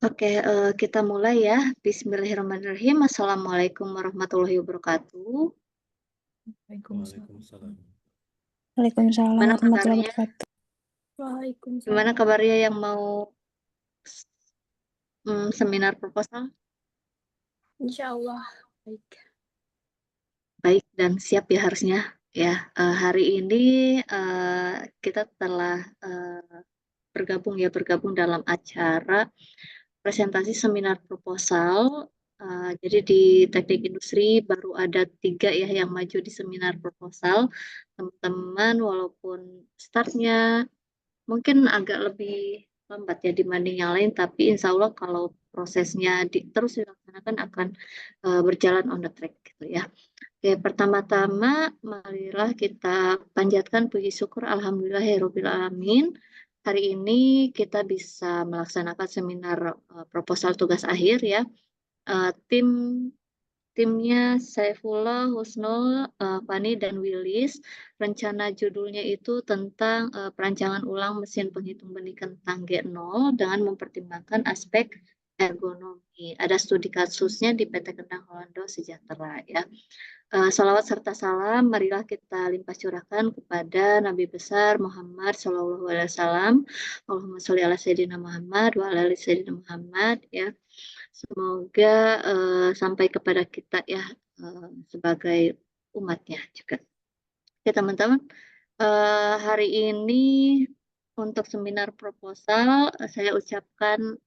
Oke, kita mulai ya. Bismillahirrahmanirrahim. Assalamualaikum warahmatullahi wabarakatuh. Waalaikumsalam. Waalaikumsalam Gimana warahmatullahi kabarnya? wabarakatuh. Gimana kabarnya yang mau seminar proposal? Insya Allah baik. Baik dan siap ya harusnya. Ya, hari ini kita telah bergabung dalam acara presentasi seminar proposal. Jadi di teknik industri baru ada 3 ya yang maju di seminar proposal. Teman-teman walaupun startnya mungkin agak lebih lambat ya dibanding yang lain, tapi insya Allah kalau prosesnya terus dilaksanakan akan berjalan on the track gitu ya. Oke, pertama-tama marilah kita panjatkan puji syukur alhamdulillahirabbil alamin. Hari ini kita bisa melaksanakan seminar proposal tugas akhir ya. Timnya Saifullah, Husnul, Fani, dan Willis. Rencana judulnya itu tentang perancangan ulang mesin penghitung benih kentang G0 dengan mempertimbangkan aspek ergonomi. Ada studi kasusnya di PT Kentang Holando Sejahtera ya. Salawat serta salam, marilah kita limpah curahkan kepada Nabi besar Muhammad Shallallahu Alaihi Wasallam. Allahumma sholli ala Sayyidina Muhammad wa ala ali Sayyidina Muhammad ya. Semoga sampai kepada kita ya sebagai umatnya juga. Oke teman-teman, hari ini untuk seminar proposal saya ucapkan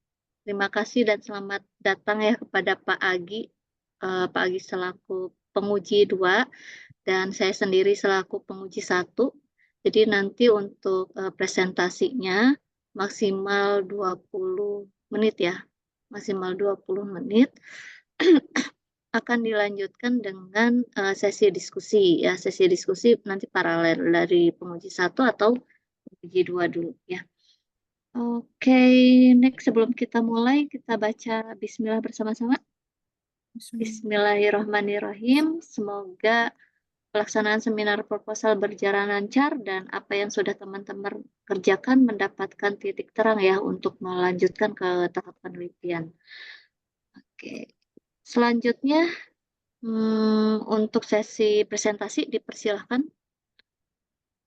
terima kasih dan selamat datang ya kepada Pak Agi. Pak Agi selaku penguji 2 dan saya sendiri selaku penguji 1. Jadi nanti untuk presentasinya maksimal 20 menit ya. Maksimal 20 menit akan dilanjutkan dengan sesi diskusi ya. Sesi diskusi nanti paralel dari penguji 1 atau penguji 2 dulu ya. Oke, next sebelum kita mulai kita baca bismillah bersama-sama. Bismillahirrahmanirrahim. Semoga pelaksanaan seminar proposal berjalan lancar dan apa yang sudah teman-teman kerjakan mendapatkan titik terang ya untuk melanjutkan ke tahap penelitian. Oke. Selanjutnya untuk sesi presentasi dipersilahkan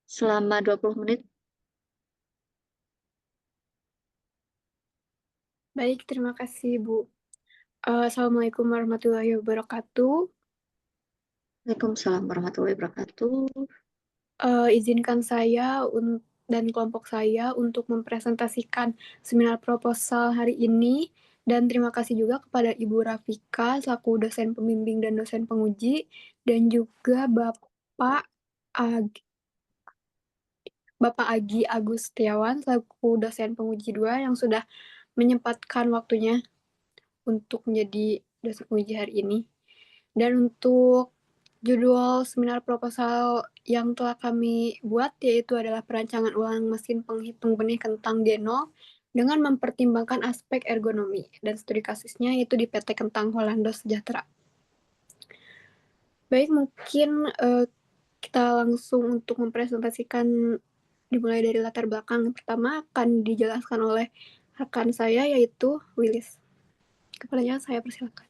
selama 20 menit. Baik, terima kasih Bu. Assalamualaikum warahmatullahi wabarakatuh. Waalaikumsalam warahmatullahi wabarakatuh. Izinkan saya dan kelompok saya untuk mempresentasikan seminar proposal hari ini, dan terima kasih juga kepada Ibu Rafika selaku dosen pembimbing dan dosen penguji, dan juga Bapak Agi Agus Setiawan selaku dosen penguji 2 yang sudah menyempatkan waktunya untuk menjadi dosen penguji hari ini. Dan untuk judul seminar proposal yang telah kami buat yaitu adalah perancangan ulang mesin penghitung benih kentang G0 dengan mempertimbangkan aspek ergonomi, dan studi kasusnya yaitu di PT Kentang Holando Sejahtera. Baik, mungkin kita langsung untuk mempresentasikan, dimulai dari latar belakang. Yang pertama akan dijelaskan oleh rekan saya yaitu Willis. Kepadanya saya persilakan.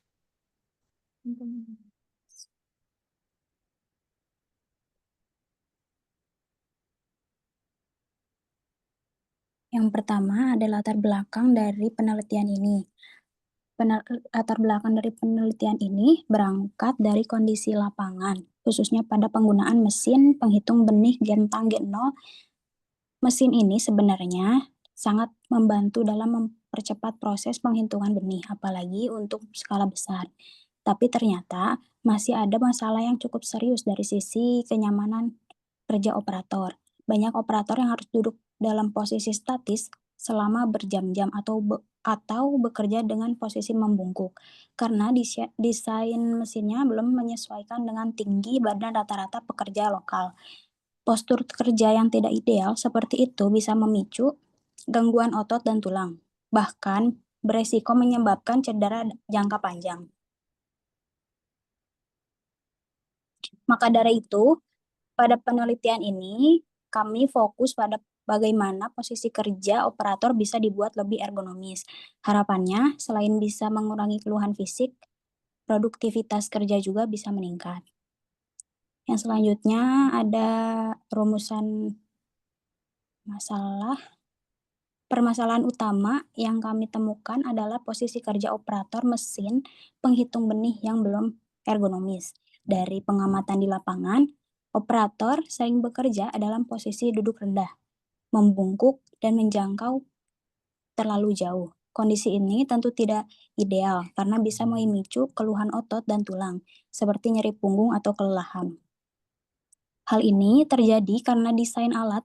Yang pertama ada latar belakang dari penelitian ini. Latar belakang dari penelitian ini berangkat dari kondisi lapangan, khususnya pada penggunaan mesin penghitung benih kentang G0. Mesin ini sebenarnya sangat membantu dalam mempercepat proses penghitungan benih, apalagi untuk skala besar. Tapi ternyata masih ada masalah yang cukup serius dari sisi kenyamanan kerja operator. Banyak operator yang harus duduk dalam posisi statis selama berjam-jam atau bekerja dengan posisi membungkuk, karena desain mesinnya belum menyesuaikan dengan tinggi badan rata-rata pekerja lokal. Postur kerja yang tidak ideal seperti itu bisa memicu gangguan otot dan tulang, bahkan beresiko menyebabkan cedera jangka panjang. Maka dari itu, pada penelitian ini, kami fokus pada bagaimana posisi kerja operator bisa dibuat lebih ergonomis. Harapannya, selain bisa mengurangi keluhan fisik, produktivitas kerja juga bisa meningkat. Yang selanjutnya ada rumusan permasalahan utama yang kami temukan adalah posisi kerja operator mesin penghitung benih yang belum ergonomis. Dari pengamatan di lapangan, operator sering bekerja dalam posisi duduk rendah, membungkuk, dan menjangkau terlalu jauh. Kondisi ini tentu tidak ideal karena bisa memicu keluhan otot dan tulang, seperti nyeri punggung atau kelelahan. Hal ini terjadi karena desain alat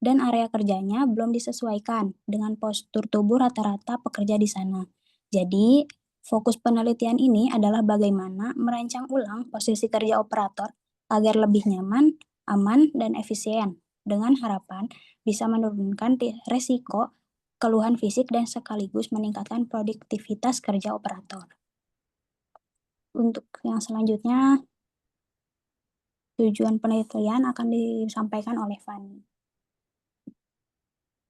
dan area kerjanya belum disesuaikan dengan postur tubuh rata-rata pekerja di sana. Jadi, fokus penelitian ini adalah bagaimana merancang ulang posisi kerja operator agar lebih nyaman, aman, dan efisien, dengan harapan bisa menurunkan resiko keluhan fisik dan sekaligus meningkatkan produktivitas kerja operator. Untuk yang selanjutnya, tujuan penelitian akan disampaikan oleh Fani.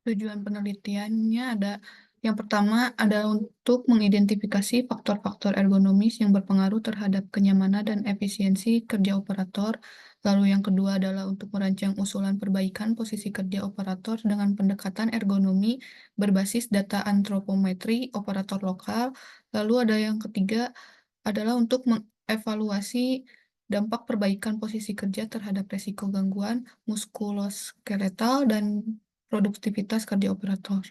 Tujuan penelitiannya yang pertama adalah untuk mengidentifikasi faktor-faktor ergonomis yang berpengaruh terhadap kenyamanan dan efisiensi kerja operator. Lalu yang kedua adalah untuk merancang usulan perbaikan posisi kerja operator dengan pendekatan ergonomi berbasis data antropometri operator lokal. Lalu ada yang ketiga adalah untuk mengevaluasi dampak perbaikan posisi kerja terhadap resiko gangguan muskuloskeletal dan produktivitas kerja operator.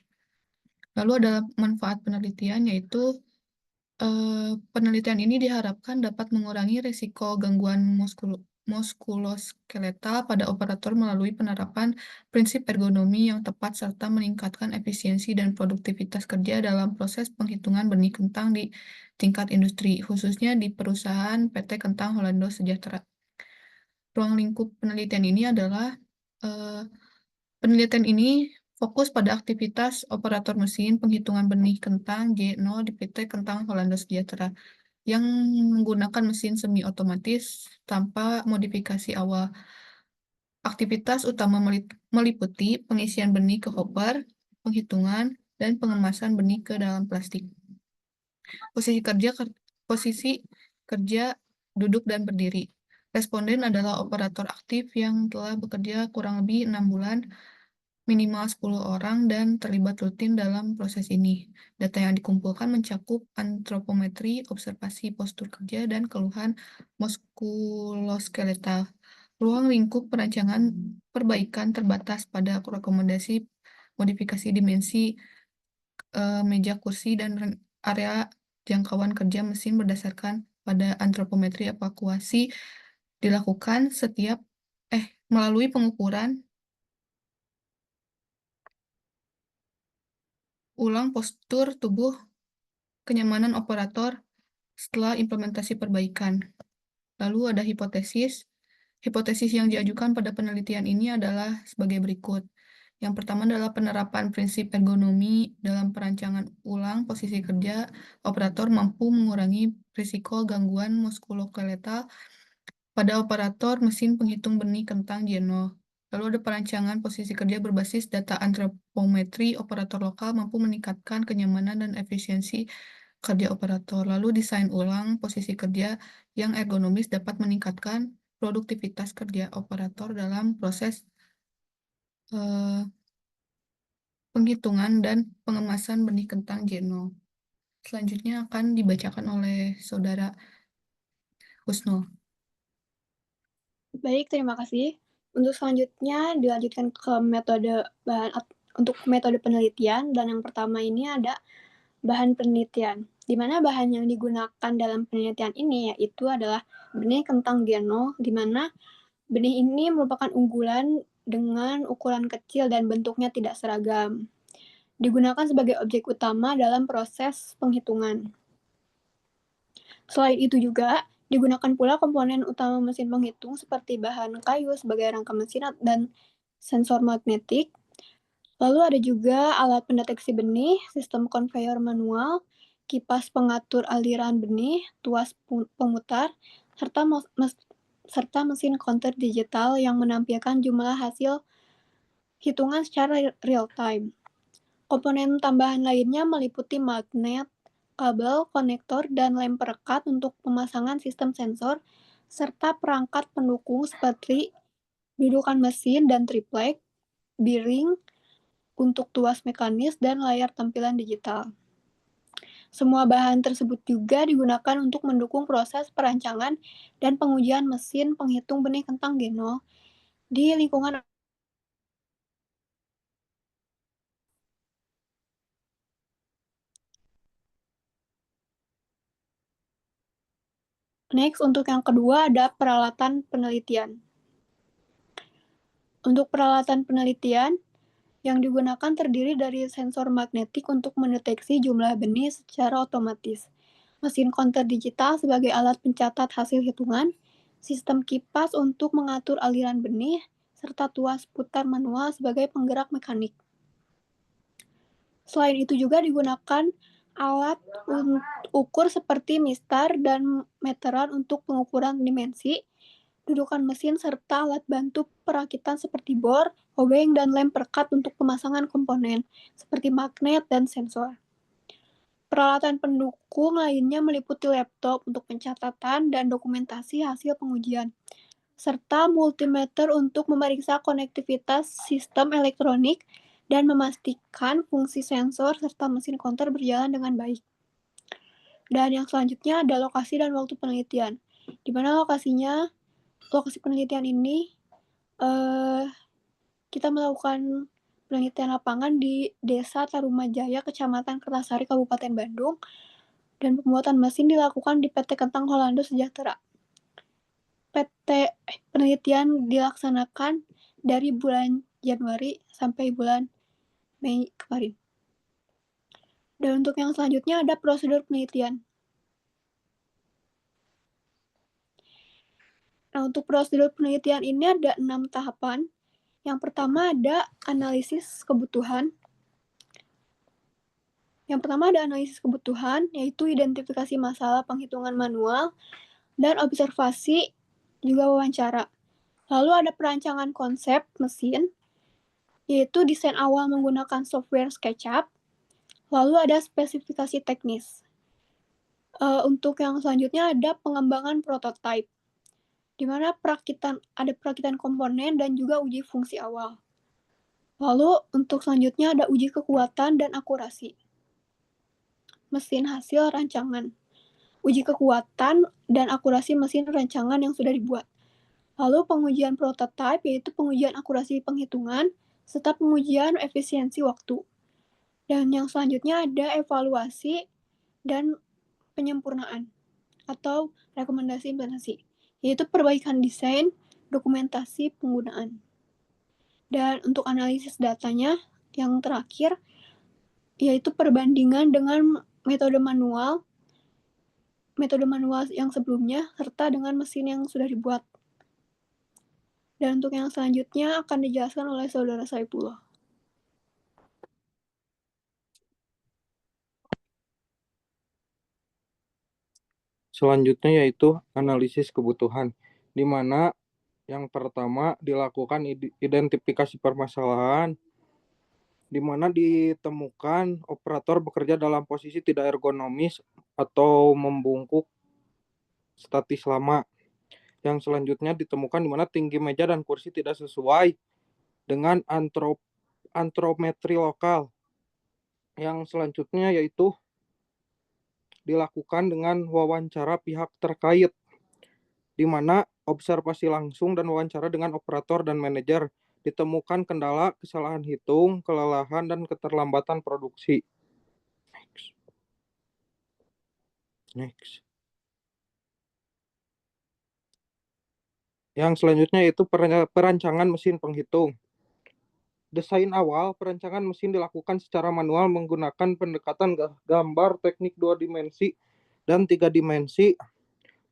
Lalu ada manfaat penelitian, yaitu penelitian ini diharapkan dapat mengurangi risiko gangguan muskuloskeletal pada operator melalui penerapan prinsip ergonomi yang tepat serta meningkatkan efisiensi dan produktivitas kerja dalam proses penghitungan benih kentang di tingkat industri, khususnya di perusahaan PT Kentang Holando Sejahtera. Ruang lingkup penelitian ini adalah penelitian ini fokus pada aktivitas operator mesin penghitungan benih kentang G0 di PT Kentang Holando Sejahtera yang menggunakan mesin semi otomatis tanpa modifikasi awal. Aktivitas utama meliputi pengisian benih ke hopper, penghitungan, dan pengemasan benih ke dalam plastik. Posisi kerja duduk dan berdiri. Responden adalah operator aktif yang telah bekerja kurang lebih 6 bulan, minimal 10 orang, dan terlibat rutin dalam proses ini. Data yang dikumpulkan mencakup antropometri, observasi postur kerja, dan keluhan muskuloskeletal. Ruang lingkup perancangan perbaikan terbatas pada rekomendasi modifikasi dimensi meja kursi dan area jangkauan kerja mesin berdasarkan pada antropometri evakuasi dilakukan melalui pengukuran ulang postur tubuh kenyamanan operator setelah implementasi perbaikan. Lalu ada hipotesis. Hipotesis yang diajukan pada penelitian ini adalah sebagai berikut. Yang pertama adalah penerapan prinsip ergonomi dalam perancangan ulang posisi kerja operator mampu mengurangi risiko gangguan muskuloskeletal pada operator mesin penghitung benih kentang G0. Lalu ada perancangan posisi kerja berbasis data antropometri operator lokal mampu meningkatkan kenyamanan dan efisiensi kerja operator. Lalu desain ulang posisi kerja yang ergonomis dapat meningkatkan produktivitas kerja operator dalam proses penghitungan dan pengemasan benih kentang G0. Selanjutnya akan dibacakan oleh Saudara Husnul. Baik, terima kasih. Untuk selanjutnya dilanjutkan ke untuk metode penelitian, dan yang pertama ini ada bahan penelitian, di mana bahan yang digunakan dalam penelitian ini yaitu adalah benih kentang G0, di mana benih ini merupakan unggulan dengan ukuran kecil dan bentuknya tidak seragam. Digunakan sebagai objek utama dalam proses penghitungan. Selain itu juga, digunakan pula komponen utama mesin penghitung seperti bahan kayu sebagai rangka mesin dan sensor magnetik. Lalu ada juga alat pendeteksi benih, sistem konveyor manual, kipas pengatur aliran benih, tuas pemutar, serta mesin counter digital yang menampilkan jumlah hasil hitungan secara real time. Komponen tambahan lainnya meliputi magnet, kabel, konektor, dan lem perekat untuk pemasangan sistem sensor, serta perangkat pendukung seperti dudukan mesin dan triplek, bearing untuk tuas mekanis, dan layar tampilan digital. Semua bahan tersebut juga digunakan untuk mendukung proses perancangan dan pengujian mesin penghitung benih kentang G0 di lingkungan. Next, untuk yang kedua ada peralatan penelitian. Untuk peralatan penelitian, yang digunakan terdiri dari sensor magnetik untuk mendeteksi jumlah benih secara otomatis, mesin konter digital sebagai alat pencatat hasil hitungan, sistem kipas untuk mengatur aliran benih, serta tuas putar manual sebagai penggerak mekanik. Selain itu juga digunakan alat ukur seperti mistar dan meteran untuk pengukuran dimensi, dudukan mesin, serta alat bantu perakitan seperti bor, obeng, dan lem perekat untuk pemasangan komponen, seperti magnet dan sensor. Peralatan pendukung lainnya meliputi laptop untuk pencatatan dan dokumentasi hasil pengujian, serta multimeter untuk memeriksa konektivitas sistem elektronik dan memastikan fungsi sensor serta mesin konter berjalan dengan baik. Dan yang selanjutnya ada lokasi dan waktu penelitian, di mana lokasi penelitian ini kita melakukan penelitian lapangan di Desa Tarumajaya, Kecamatan Kertasari, Kabupaten Bandung, dan pembuatan mesin dilakukan di PT Kentang Holando Sejahtera. Penelitian dilaksanakan dari bulan Januari sampai bulan Mei kemarin. Dan untuk yang selanjutnya ada prosedur penelitian. Nah, untuk prosedur penelitian ini ada 6 tahapan. Yang pertama ada analisis kebutuhan. Yaitu identifikasi masalah penghitungan manual dan observasi, juga wawancara. Lalu ada perancangan konsep mesin, yaitu desain awal menggunakan software SketchUp. Lalu ada spesifikasi teknis. Untuk yang selanjutnya ada pengembangan prototype, di mana ada perakitan komponen dan juga uji fungsi awal. Lalu untuk selanjutnya ada uji kekuatan dan akurasi mesin hasil rancangan. Uji kekuatan dan akurasi mesin rancangan yang sudah dibuat. Lalu pengujian prototype, yaitu pengujian akurasi penghitungan, serta pengujian efisiensi waktu. Dan yang selanjutnya ada evaluasi dan penyempurnaan atau rekomendasi implementasi, yaitu perbaikan desain, dokumentasi penggunaan. Dan untuk analisis datanya yang terakhir, yaitu perbandingan dengan metode manual yang sebelumnya, serta dengan mesin yang sudah dibuat. Dan untuk yang selanjutnya akan dijelaskan oleh Saudara Saifullah. Selanjutnya yaitu analisis kebutuhan, di mana yang pertama dilakukan identifikasi permasalahan, di mana ditemukan operator bekerja dalam posisi tidak ergonomis atau membungkuk statis lama. Yang selanjutnya ditemukan di mana tinggi meja dan kursi tidak sesuai dengan antrometri lokal. Yang selanjutnya yaitu dilakukan dengan wawancara pihak terkait, di mana observasi langsung dan wawancara dengan operator dan manajer. Ditemukan kendala, kesalahan hitung, kelelahan, dan keterlambatan produksi. Next. Yang selanjutnya yaitu perancangan mesin penghitung. Desain awal perancangan mesin dilakukan secara manual menggunakan pendekatan gambar teknik 2 dimensi dan 3 dimensi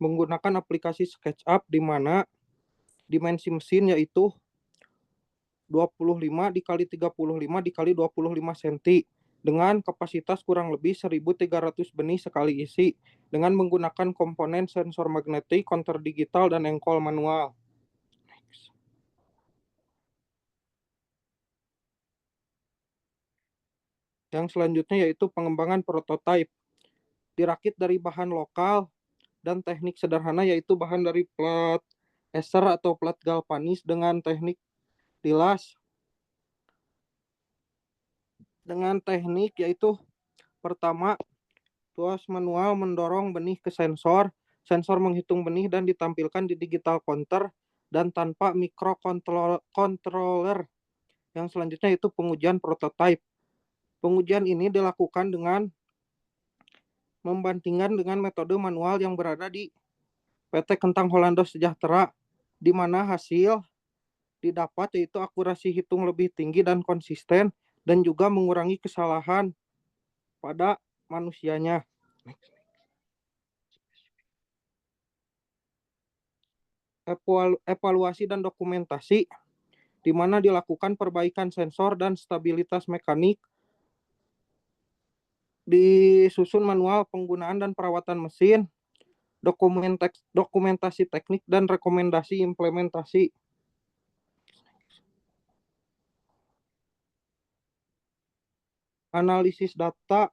menggunakan aplikasi SketchUp, di mana dimensi mesin yaitu 25 dikali 35 dikali 25 cm dengan kapasitas kurang lebih 1.300 benih sekali isi dengan menggunakan komponen sensor magnetik, konter digital, dan engkol manual. Yang selanjutnya yaitu pengembangan prototipe. Dirakit dari bahan lokal dan teknik sederhana yaitu bahan dari plat ester atau plat galvanis dengan teknik dilas. Dengan teknik yaitu pertama, tuas manual mendorong benih ke sensor, sensor menghitung benih dan ditampilkan di digital counter dan tanpa microcontroller. Yang selanjutnya itu pengujian prototipe. Pengujian ini dilakukan dengan membandingkan dengan metode manual yang berada di PT Kentang Holando Sejahtera, di mana hasil didapat yaitu akurasi hitung lebih tinggi dan konsisten, dan juga mengurangi kesalahan pada manusianya. Evaluasi dan dokumentasi, di mana dilakukan perbaikan sensor dan stabilitas mekanik, disusun manual penggunaan dan perawatan mesin, dokumentasi teknik, dan rekomendasi implementasi. Analisis data.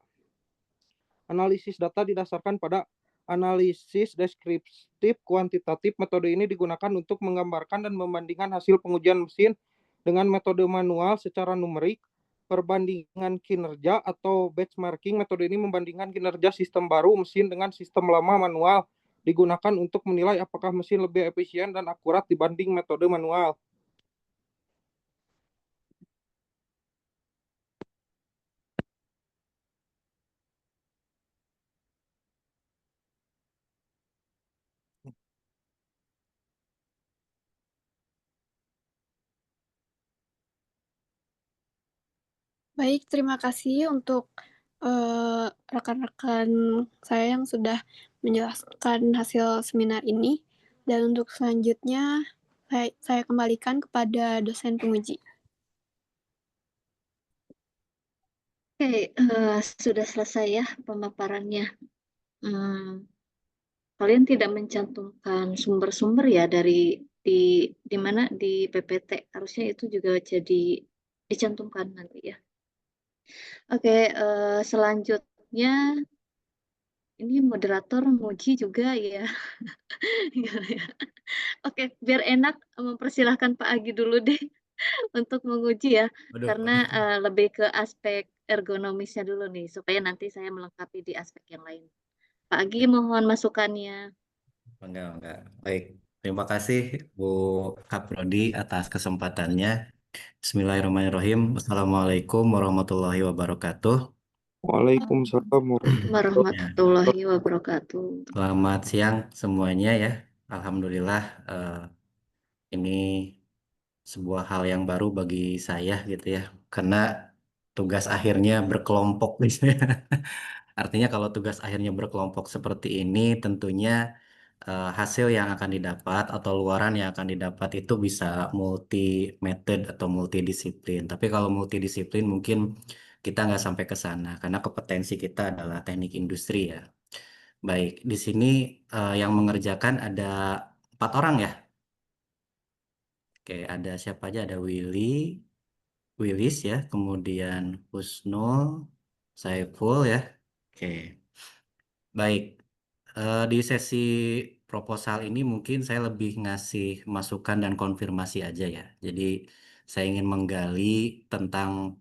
Analisis data didasarkan pada analisis deskriptif kuantitatif. Metode ini digunakan untuk menggambarkan dan membandingkan hasil pengujian mesin dengan metode manual secara numerik. Perbandingan kinerja atau benchmarking. Metode ini membandingkan kinerja sistem baru mesin dengan sistem lama manual. Digunakan untuk menilai apakah mesin lebih efisien dan akurat dibanding metode manual. Baik, terima kasih untuk rekan-rekan saya yang sudah menjelaskan hasil seminar ini. Dan untuk selanjutnya, saya kembalikan kepada dosen penguji. Oke, sudah selesai ya pemaparannya. Kalian tidak mencantumkan sumber-sumber ya dari di mana di PPT. Harusnya itu juga jadi dicantumkan nanti ya. Oke, selanjutnya ini moderator muji juga ya. Oke, biar enak mempersilahkan Pak Agi dulu deh untuk menguji ya. Waduh. Karena lebih ke aspek ergonomisnya dulu nih, supaya nanti saya melengkapi di aspek yang lain. Pak Agi mohon masukannya. Enggak. Baik. Terima kasih Bu Kaprodi atas kesempatannya. Bismillahirrahmanirrahim. Assalamualaikum warahmatullahi wabarakatuh. Waalaikumsalam Warahmatullahi wabarakatuh. Selamat siang semuanya ya. Alhamdulillah ini sebuah hal yang baru bagi saya gitu ya. Karena tugas akhirnya berkelompok gitu ya. Artinya kalau tugas akhirnya berkelompok seperti ini tentunya hasil yang akan didapat atau luaran yang akan didapat itu bisa multi method atau multidisiplin. Tapi kalau multidisiplin mungkin kita nggak sampai ke sana karena kompetensi kita adalah teknik industri ya. Baik, di sini yang mengerjakan ada 4 orang ya. Oke, ada siapa aja? Ada Willis ya, kemudian Husnul, Saiful ya. Oke, baik. Di sesi proposal ini mungkin saya lebih ngasih masukan dan konfirmasi aja ya. Jadi saya ingin menggali tentang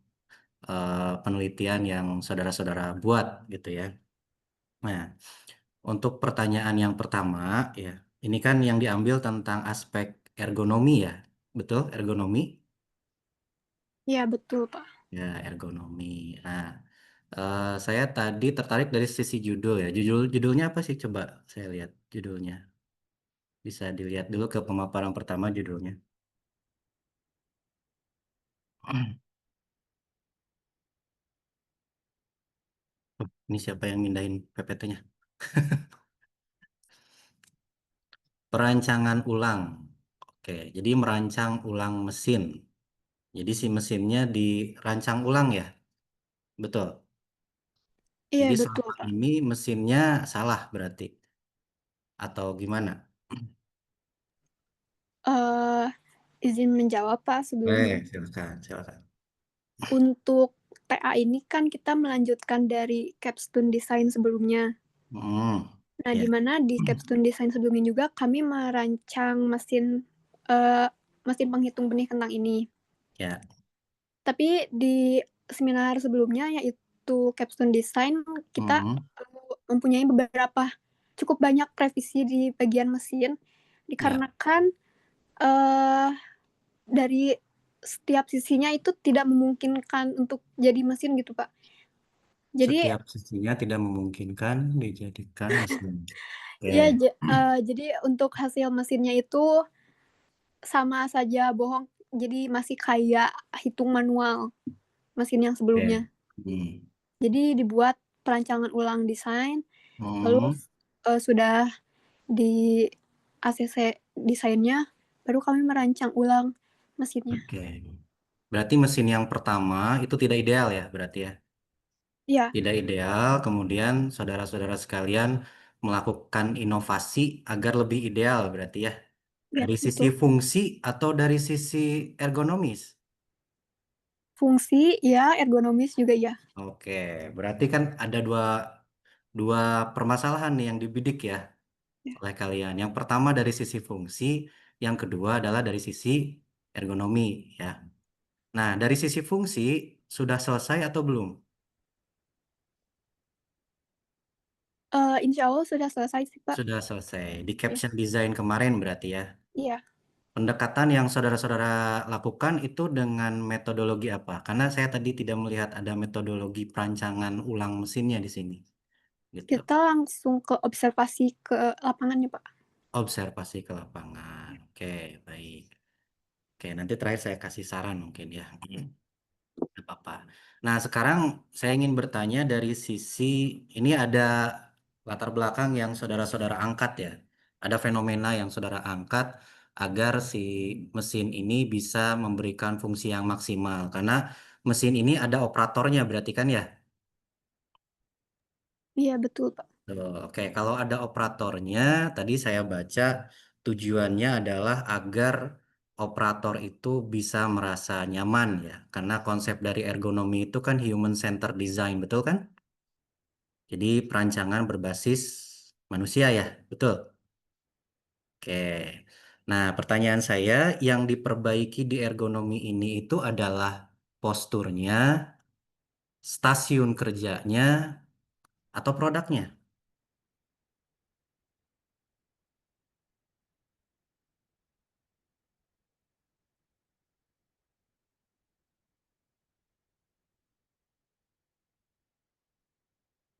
penelitian yang saudara-saudara buat gitu ya. Nah, untuk pertanyaan yang pertama ya, ini kan yang diambil tentang aspek ergonomi ya, betul ergonomi? Ya, betul, Pak. Ya, ergonomi. Nah, saya tadi tertarik dari sisi judul ya. Judulnya apa sih? Coba saya lihat judulnya. Bisa dilihat dulu ke pemaparan pertama judulnya. Ini siapa yang mindahin PPT-nya? Perancangan ulang. Oke, jadi merancang ulang mesin. Jadi si mesinnya dirancang ulang ya? Betul. Iya, Jadi betul, selama Pak. ini mesinnya salah berarti. Atau gimana? Izin menjawab, Pak, sebelumnya. Silakan. Untuk TA ini kan kita melanjutkan dari capstone desain sebelumnya. Hmm, Nah, ya, di mana di capstone desain sebelumnya juga kami merancang mesin penghitung benih kentang ini. ya. Tapi di seminar sebelumnya yaitu capstone design kita Hmm, mempunyai cukup banyak revisi di bagian mesin ya. dikarenakan dari setiap sisinya itu tidak memungkinkan untuk jadi mesin gitu, Pak. Jadi Setiap sisinya tidak memungkinkan dijadikan mesin. Oke. ya jadi untuk hasil mesinnya itu sama saja bohong. Jadi masih kayak hitung manual mesin yang Oke. sebelumnya. Hmm. Jadi dibuat perancangan ulang desain, lalu Hmm. sudah di ACC desainnya, baru kami merancang ulang mesinnya. Oke. Berarti mesin yang pertama itu tidak ideal ya, berarti ya? Iya, Tidak ideal, kemudian saudara-saudara sekalian melakukan inovasi agar lebih ideal berarti ya. iya Dari sisi betul. fungsi atau dari sisi ergonomis? Fungsi ya, ergonomis juga ya. Oke, berarti kan ada dua, dua permasalahan nih yang dibidik ya Ya. oleh kalian. Yang pertama dari sisi fungsi, yang kedua adalah dari sisi ergonomi ya. Nah, dari sisi fungsi sudah selesai atau belum? Insya Allah sudah selesai sih, Pak. Sudah selesai. Di Ya. caption design kemarin berarti ya. Iya, Pendekatan yang saudara-saudara lakukan itu dengan metodologi apa? Karena saya tadi tidak melihat ada metodologi perancangan ulang mesinnya di sini. Gitu. kita langsung ke observasi ke lapangannya, Pak. Observasi ke lapangan. Oke, baik. Oke, nanti terakhir saya kasih saran mungkin ya. Nggak apa-apa. Nah, sekarang saya ingin bertanya dari sisi ini ada latar belakang yang saudara-saudara angkat ya. Ada fenomena yang saudara angkat agar si mesin ini bisa memberikan fungsi yang maksimal. Karena mesin ini ada operatornya berarti kan ya? Iya, betul, Pak. Oke, kalau ada operatornya, tadi saya baca tujuannya adalah agar operator itu bisa merasa nyaman ya. Karena konsep dari ergonomi itu kan human centered design, betul kan? Jadi perancangan berbasis manusia ya, betul? Oke. Nah, pertanyaan saya yang diperbaiki di ergonomi ini itu adalah posturnya, stasiun kerjanya, atau produknya?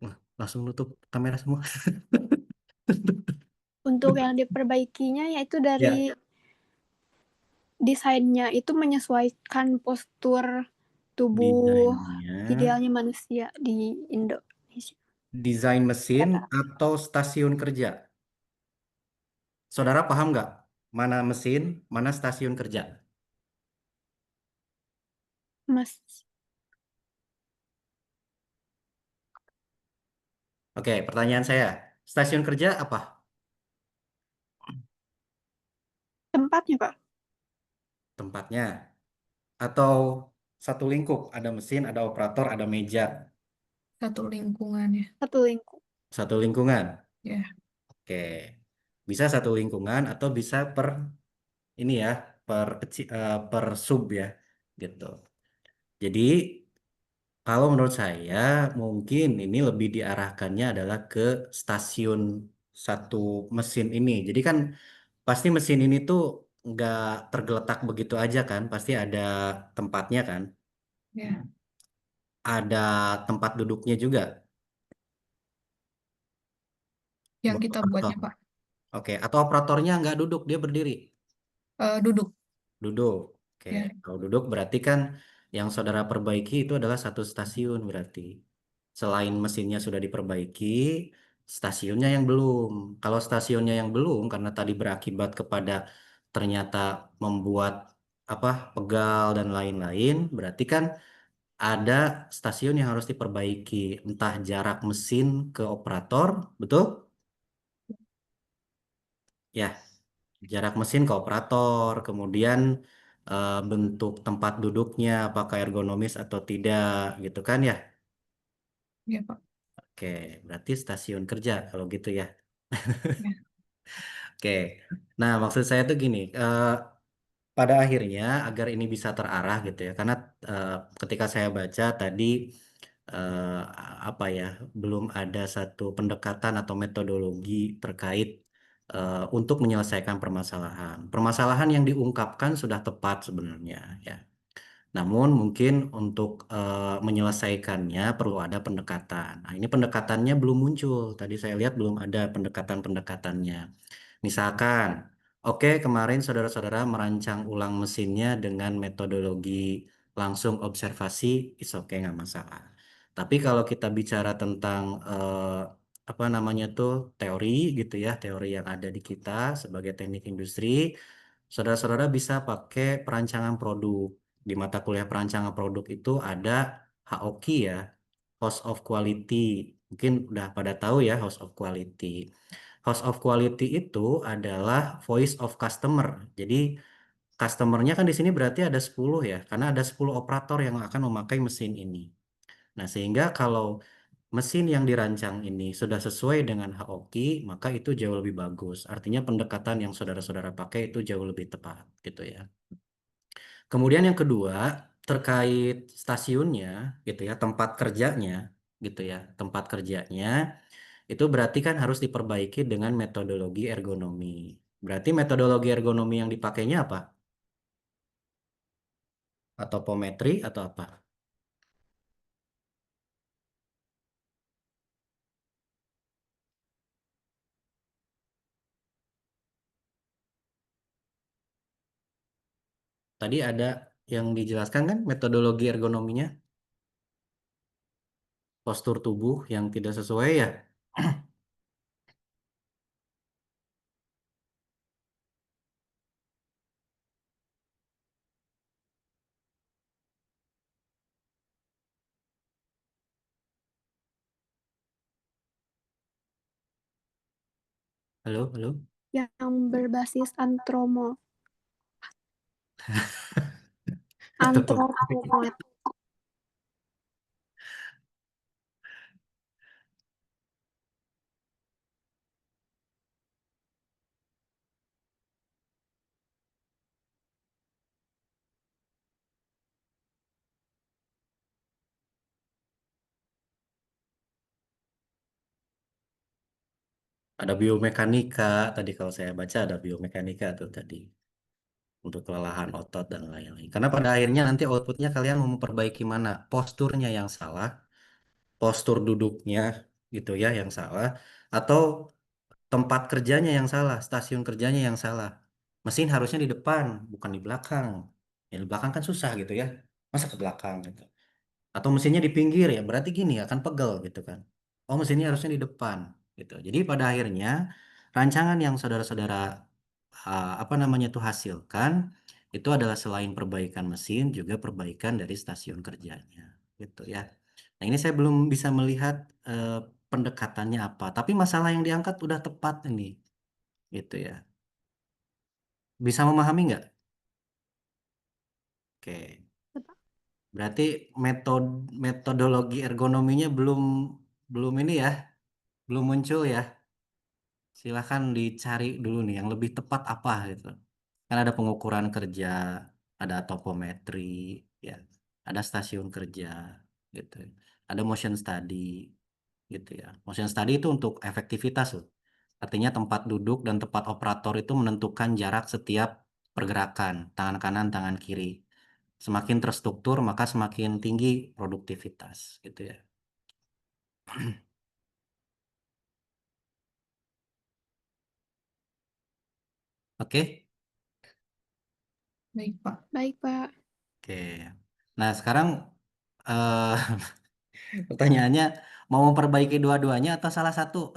Wah, langsung nutup kamera semua. Untuk yang diperbaikinya yaitu dari Ya, desainnya itu menyesuaikan postur tubuh desainnya, idealnya manusia di Indonesia. desain mesin atau stasiun kerja. Saudara paham nggak? Mana mesin, mana stasiun kerja? Mas, Oke, pertanyaan saya. Stasiun kerja apa? tempatnya, Pak. Tempatnya. Atau satu lingkup, ada mesin, ada operator, ada meja. Satu lingkungan ya. Satu lingkup. Satu lingkungan. Ya, Oke. Bisa satu lingkungan atau bisa per ini ya, per sub ya, gitu. Jadi kalau menurut saya mungkin ini lebih diarahkannya adalah ke stasiun satu mesin ini. Jadi kan pasti mesin ini tuh nggak tergeletak begitu aja kan, pasti ada tempatnya kan, ya. ada tempat duduknya juga. Yang Buat kita operator. buatnya, Pak. Oke, atau operatornya nggak duduk, dia berdiri. Duduk. Duduk. Oke, Ya, kalau duduk berarti kan yang saudara perbaiki itu adalah satu stasiun berarti. Selain mesinnya sudah diperbaiki, stasiunnya yang belum. Kalau stasiunnya yang belum, karena tadi berakibat kepada ternyata membuat apa pegal dan lain-lain, berarti kan ada stasiun yang harus diperbaiki, entah jarak mesin ke operator, betul? Ya, jarak mesin ke operator, kemudian bentuk tempat duduknya, apakah ergonomis atau tidak, gitu kan ya? Ya, Pak. Oke, berarti stasiun kerja kalau gitu ya. Ya. Oke, nah maksud saya tuh gini, pada akhirnya agar ini bisa terarah gitu ya, karena eh, ketika saya baca tadi eh, apa ya, belum ada satu pendekatan atau metodologi terkait untuk menyelesaikan permasalahan. Permasalahan yang diungkapkan sudah tepat sebenarnya ya. Namun mungkin untuk menyelesaikannya perlu ada pendekatan. Nah, ini pendekatannya belum muncul. Tadi saya lihat belum ada pendekatan-pendekatannya. Misalkan, oke kemarin saudara-saudara merancang ulang mesinnya dengan metodologi langsung observasi, is oke nggak masalah. Tapi kalau kita bicara tentang apa namanya tuh teori gitu ya, teori yang ada di kita sebagai teknik industri, saudara-saudara bisa pakai perancangan produk. Di mata kuliah perancangan produk itu ada HOQ ya, Host of Quality. Mungkin udah pada tahu ya Host of Quality. Host of Quality itu adalah voice of customer. Jadi customernya kan di sini berarti ada 10 ya, karena ada 10 operator yang akan memakai mesin ini. Nah, sehingga kalau mesin yang dirancang ini sudah sesuai dengan HOQ, maka itu jauh lebih bagus. Artinya pendekatan yang saudara-saudara pakai itu jauh lebih tepat gitu ya. Kemudian yang kedua, terkait stasiunnya gitu ya, tempat kerjanya gitu ya, tempat kerjanya itu berarti kan harus diperbaiki dengan metodologi ergonomi. Berarti metodologi ergonomi yang dipakainya apa? Atau pometri atau apa? Tadi ada yang dijelaskan kan metodologi ergonominya, postur tubuh yang tidak sesuai ya. Halo, halo. Yang berbasis Atau antropometri. ada biomekanika tadi kalau saya baca ada biomekanika tuh tadi untuk kelelahan otot dan lain-lain. Karena pada akhirnya nanti outputnya kalian mau memperbaiki mana? Posturnya yang salah, postur duduknya gitu ya yang salah, atau tempat kerjanya yang salah, stasiun kerjanya yang salah. Mesin harusnya di depan, bukan di belakang. Ya di belakang kan susah gitu ya. Masa ke belakang gitu. Atau mesinnya di pinggir ya, berarti gini akan pegel gitu kan. Oh mesinnya harusnya di depan gitu. Jadi pada akhirnya rancangan yang saudara-saudara apa namanya itu hasilkan itu adalah selain perbaikan mesin juga perbaikan dari stasiun kerjanya gitu ya. Nah ini saya belum bisa melihat eh, pendekatannya apa, tapi masalah yang diangkat udah tepat ini gitu ya. Bisa memahami nggak? Oke, berarti metodologi ergonominya belum belum ini ya, belum muncul ya. Silahkan dicari dulu nih yang lebih tepat apa gitu. Kan ada pengukuran kerja, ada topometri, ya, ada stasiun kerja, gitu. Ada motion study, gitu ya. Motion study itu untuk efektivitas loh. Artinya tempat duduk dan tempat operator itu menentukan jarak setiap pergerakan, tangan kanan, tangan kiri. Semakin terstruktur maka semakin tinggi produktivitas, gitu ya. Oke. Baik, Pak. Baik, Pak. Oke. Nah, sekarang eh pertanyaannya mau memperbaiki dua-duanya atau salah satu?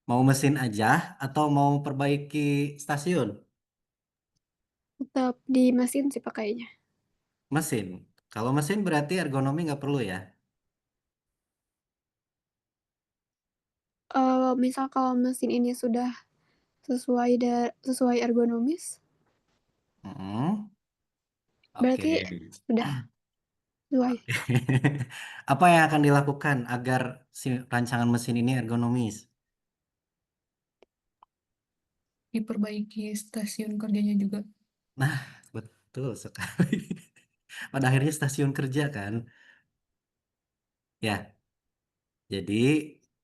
Mau mesin aja atau mau memperbaiki stasiun? Tetap di mesin sih pakainya. Mesin. Kalau mesin berarti ergonomi nggak perlu ya? Misal kalau mesin ini sudah sesuai ergonomis. Mm-mm. Berarti Oke. sudah sesuai. Apa yang akan dilakukan agar si rancangan mesin ini ergonomis? Diperbaiki stasiun kerjanya juga. Nah, betul sekali. Pada akhirnya stasiun kerja kan? Ya, jadi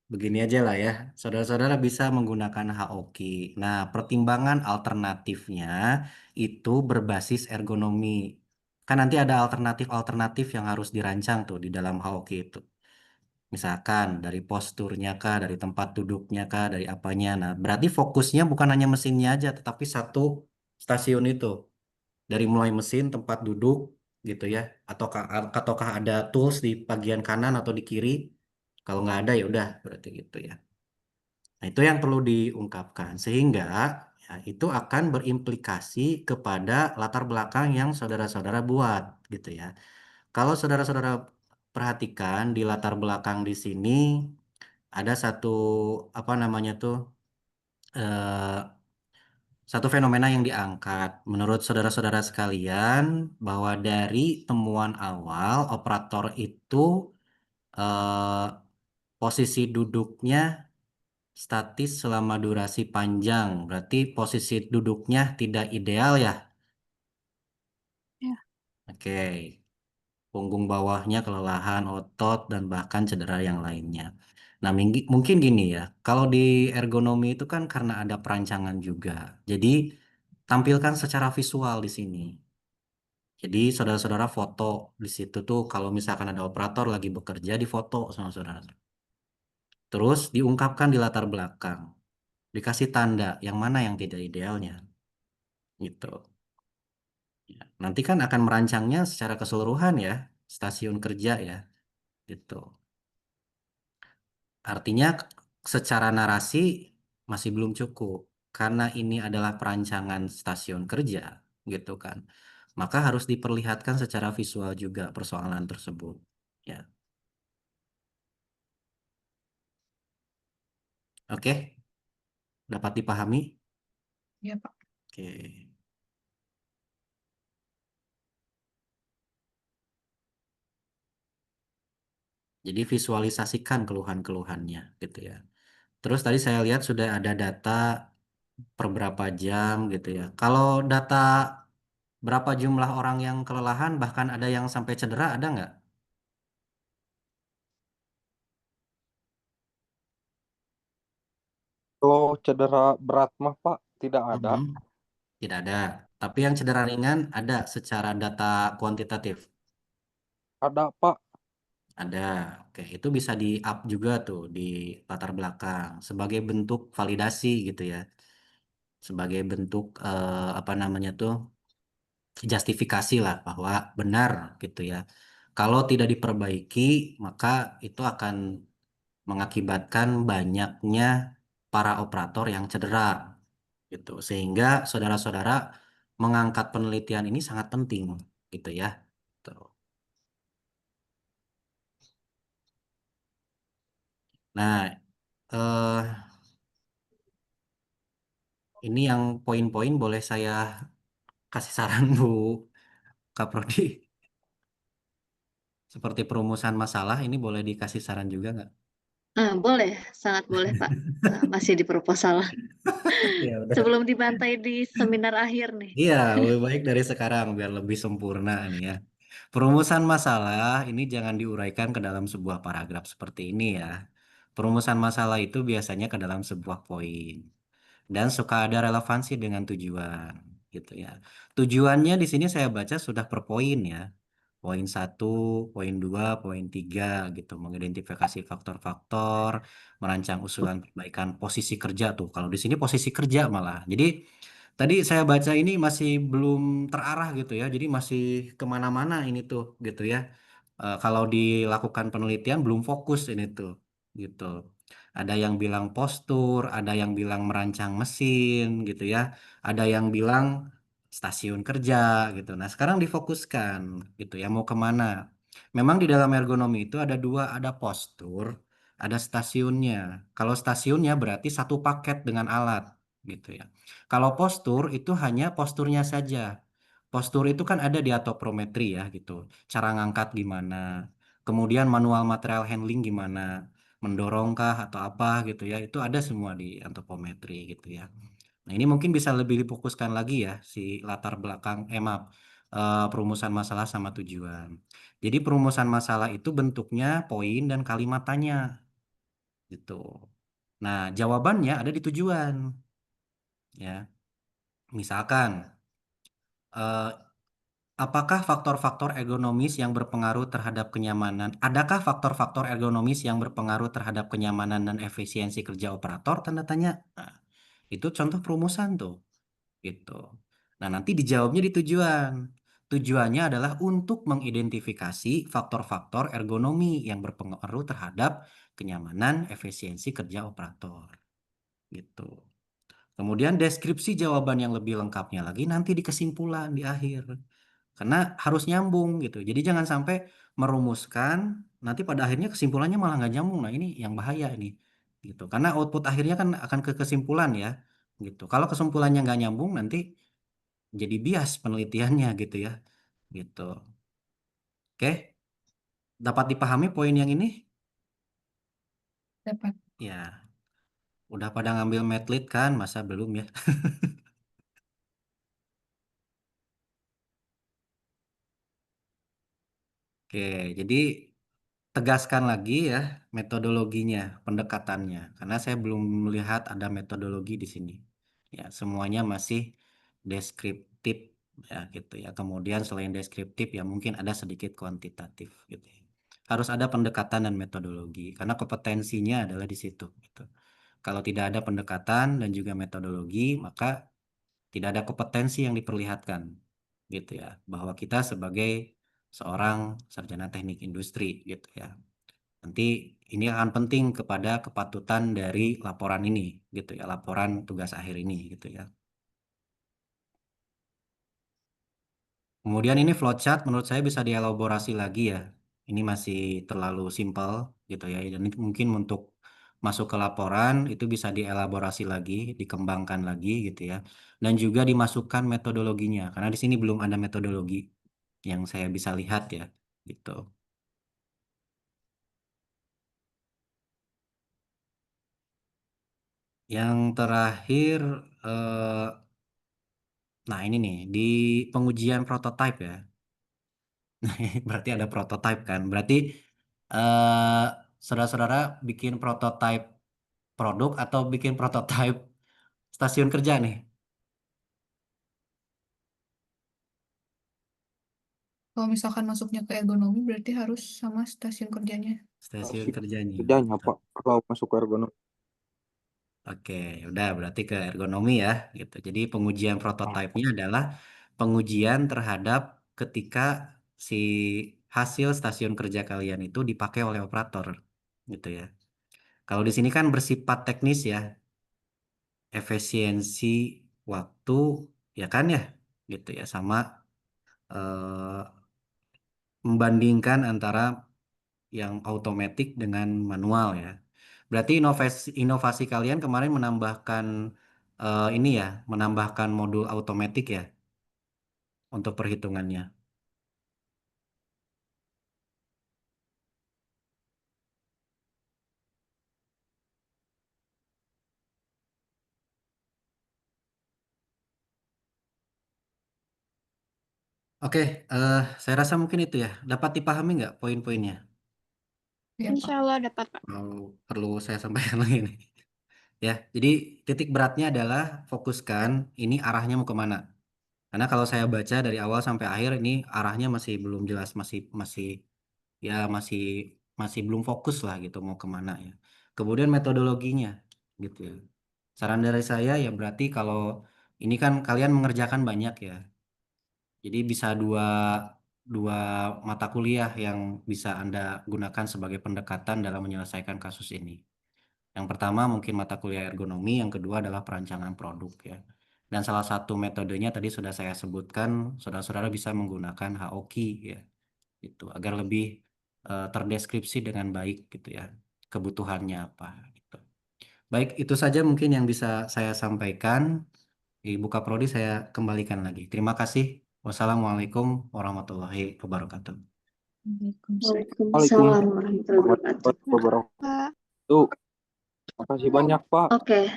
begini aja lah ya. Saudara-saudara bisa menggunakan HOKI. Nah, pertimbangan alternatifnya itu berbasis ergonomi. Kan nanti ada alternatif-alternatif yang harus dirancang tuh di dalam HOKI itu. Misalkan dari posturnya kah, dari tempat duduknya kah, dari apanya. Nah, berarti fokusnya bukan hanya mesinnya aja, tetapi satu stasiun itu. Dari mulai mesin, tempat duduk, gitu ya. Ataukah ada tools di bagian kanan atau di kiri. Kalau nggak ada ya udah, berarti gitu ya. Nah, itu yang perlu diungkapkan. Sehingga ya, itu akan berimplikasi kepada latar belakang yang saudara-saudara buat, gitu ya. Kalau saudara-saudara perhatikan di latar belakang di sini ada satu apa namanya tuh satu fenomena yang diangkat. Menurut saudara-saudara sekalian bahwa dari temuan awal operator itu eh, posisi duduknya statis selama durasi panjang. Berarti posisi duduknya tidak ideal ya. Ya. Oke. Punggung bawahnya kelelahan otot dan bahkan cedera yang lainnya. Nah, mungkin gini ya, kalau di ergonomi itu kan karena ada perancangan juga. Jadi tampilkan secara visual di sini. Jadi saudara-saudara foto di situ tuh kalau misalkan ada operator lagi bekerja di foto sama saudara. Terus diungkapkan di latar belakang, dikasih tanda yang mana yang tidak idealnya gitu. Ya, nanti kan akan merancangnya secara keseluruhan ya, stasiun kerja ya, gitu. Artinya secara narasi masih belum cukup karena ini adalah perancangan stasiun kerja gitu kan. Maka harus diperlihatkan secara visual juga persoalan tersebut. Ya. Oke, dapat dipahami? Ya, Pak. Oke. Jadi visualisasikan keluhan-keluhannya gitu ya. Terus tadi saya lihat sudah ada data per berapa jam gitu ya. Kalau data berapa jumlah orang yang kelelahan bahkan ada yang sampai cedera ada nggak? Kalau cedera berat mah Pak tidak ada. Mhm. Tidak ada. Tapi yang cedera ringan ada secara data kuantitatif. Ada Pak. Ada. Oke, itu bisa di-up juga tuh di latar belakang sebagai bentuk validasi gitu ya. Sebagai bentuk apa namanya tuh justifikasi lah bahwa benar gitu ya. Kalau tidak diperbaiki, maka itu akan mengakibatkan banyaknya para operator yang cedera gitu. Sehingga saudara-saudara mengangkat penelitian ini sangat penting gitu ya. Tuh. Nah, eh, ini yang poin-poin boleh saya kasih saran Bu Kaprodi. Seperti perumusan masalah ini boleh dikasih saran juga nggak? Boleh, sangat boleh, Pak. Masih di proposal. Ya udah. Sebelum dibantai di seminar akhir nih. Iya, lebih baik dari sekarang biar lebih sempurna nih ya. Perumusan masalah ini jangan diuraikan ke dalam sebuah paragraf seperti ini ya. Perumusan masalah itu biasanya ke dalam sebuah poin dan suka ada relevansi dengan tujuan gitu ya. Tujuannya di sini saya baca sudah per poin ya. Poin satu, poin dua, poin tiga gitu. Mengidentifikasi faktor-faktor, merancang usulan perbaikan posisi kerja tuh. Kalau di sini posisi kerja malah. Jadi tadi saya baca ini masih belum terarah gitu ya. Jadi masih kemana-mana ini tuh gitu ya. Kalau dilakukan penelitian belum fokus ini tuh gitu. Ada yang bilang postur, ada yang bilang merancang mesin gitu ya. Ada yang bilang stasiun kerja gitu. Nah sekarang difokuskan gitu ya mau kemana. Memang di dalam ergonomi itu ada dua, ada postur, ada stasiunnya. Kalau stasiunnya berarti satu paket dengan alat. gitu ya. Kalau postur itu hanya posturnya saja. Postur itu kan ada di antropometri ya gitu. Cara ngangkat gimana, kemudian manual material handling gimana, mendorongkah atau apa gitu ya. Itu ada semua di antropometri gitu ya. Nah, ini mungkin bisa lebih difokuskan lagi ya si latar belakang maaf, perumusan masalah sama tujuan. Jadi perumusan masalah itu bentuknya poin dan kalimat tanya gitu. Nah, jawabannya ada di tujuan ya. Misalkan eh, apakah faktor-faktor ergonomis yang berpengaruh terhadap kenyamanan? Adakah faktor-faktor ergonomis yang berpengaruh terhadap kenyamanan dan efisiensi kerja operator? Tanda tanya. Nah, itu contoh perumusan tuh, gitu. Nah, nanti dijawabnya di tujuan. Tujuannya adalah untuk mengidentifikasi faktor-faktor ergonomi yang berpengaruh terhadap kenyamanan, efisiensi kerja operator, gitu. Kemudian deskripsi jawaban yang lebih lengkapnya lagi nanti di kesimpulan di akhir. Karena harus nyambung gitu. Jadi jangan sampai merumuskan nanti pada akhirnya kesimpulannya malah nggak nyambung. Nah, ini yang bahaya ini gitu. Karena output akhirnya kan akan ke kesimpulan ya gitu. Kalau kesimpulannya nggak nyambung nanti jadi bias penelitiannya gitu ya. Gitu. Oke, dapat dipahami poin yang ini? Dapat. Ya, udah pada ngambil medlit kan? Masa belum ya? Oke, jadi tegaskan lagi ya metodologinya, pendekatannya, karena saya belum melihat ada metodologi di sini. Ya, semuanya masih deskriptif ya gitu ya. Kemudian selain deskriptif ya mungkin ada sedikit kuantitatif gitu ya. Harus ada pendekatan dan metodologi karena kompetensinya adalah di situ gitu. Kalau tidak ada pendekatan dan juga metodologi, maka tidak ada kompetensi yang diperlihatkan gitu ya, bahwa kita sebagai seorang sarjana teknik industri gitu ya. Nanti ini akan penting kepada kepatutan dari laporan ini gitu ya, laporan tugas akhir ini gitu ya. Kemudian ini flowchart menurut saya bisa dielaborasi lagi ya. Ini masih terlalu simpel gitu ya. Dan itu mungkin untuk masuk ke laporan itu bisa dielaborasi lagi, dikembangkan lagi gitu ya. Dan juga dimasukkan metodologinya karena di sini belum ada metodologi yang saya bisa lihat ya gitu. Yang terakhir eh, nah ini nih di pengujian prototipe ya. Berarti ada prototipe kan. Berarti eh saudara-saudara bikin prototipe produk atau bikin prototipe stasiun kerja nih? Kalau misalkan masuknya ke ergonomi berarti harus sama stasiun kerjanya. Stasiun kerjanya. Kerjanya Pak kalau masuk ke ergonomi. Oke, udah berarti ke ergonomi ya gitu. Jadi pengujian prototipenya adalah pengujian terhadap ketika si hasil stasiun kerja kalian itu dipakai oleh operator gitu ya. Kalau di sini kan bersifat teknis ya, efisiensi waktu ya kan ya gitu ya sama eh, membandingkan antara yang otomatis dengan manual ya. Berarti inovasi inovasi kalian kemarin menambahkan ini ya, menambahkan modul otomatis ya untuk perhitungannya. Oke, saya rasa mungkin itu ya. Dapat dipahami nggak poin-poinnya? Ya, Insya Pak. Allah dapat, Pak. Perlu saya sampaikan lagi nih. Ya, jadi titik beratnya adalah fokuskan ini arahnya mau kemana. Karena kalau saya baca dari awal sampai akhir ini arahnya masih belum jelas, masih masih ya masih belum fokus lah gitu mau kemana ya. Kemudian metodologinya gitu ya. Saran dari saya ya berarti kalau ini kan kalian mengerjakan banyak ya. Jadi bisa dua dua mata kuliah yang bisa Anda gunakan sebagai pendekatan dalam menyelesaikan kasus ini. Yang pertama mungkin mata kuliah ergonomi, yang kedua adalah perancangan produk ya. Dan salah satu metodenya tadi sudah saya sebutkan, saudara-saudara bisa menggunakan HOKI ya, itu agar lebih terdeskripsi dengan baik gitu ya, kebutuhannya apa gitu. Baik, itu saja mungkin yang bisa saya sampaikan. Ibu Kaprodi saya kembalikan lagi. Terima kasih. Wassalamualaikum warahmatullahi wabarakatuh. Waalaikumsalam. Waalaikumsalam warahmatullahi wabarakatuh. Wabarakatuh. Pak. Terima kasih banyak, Pak. Oke,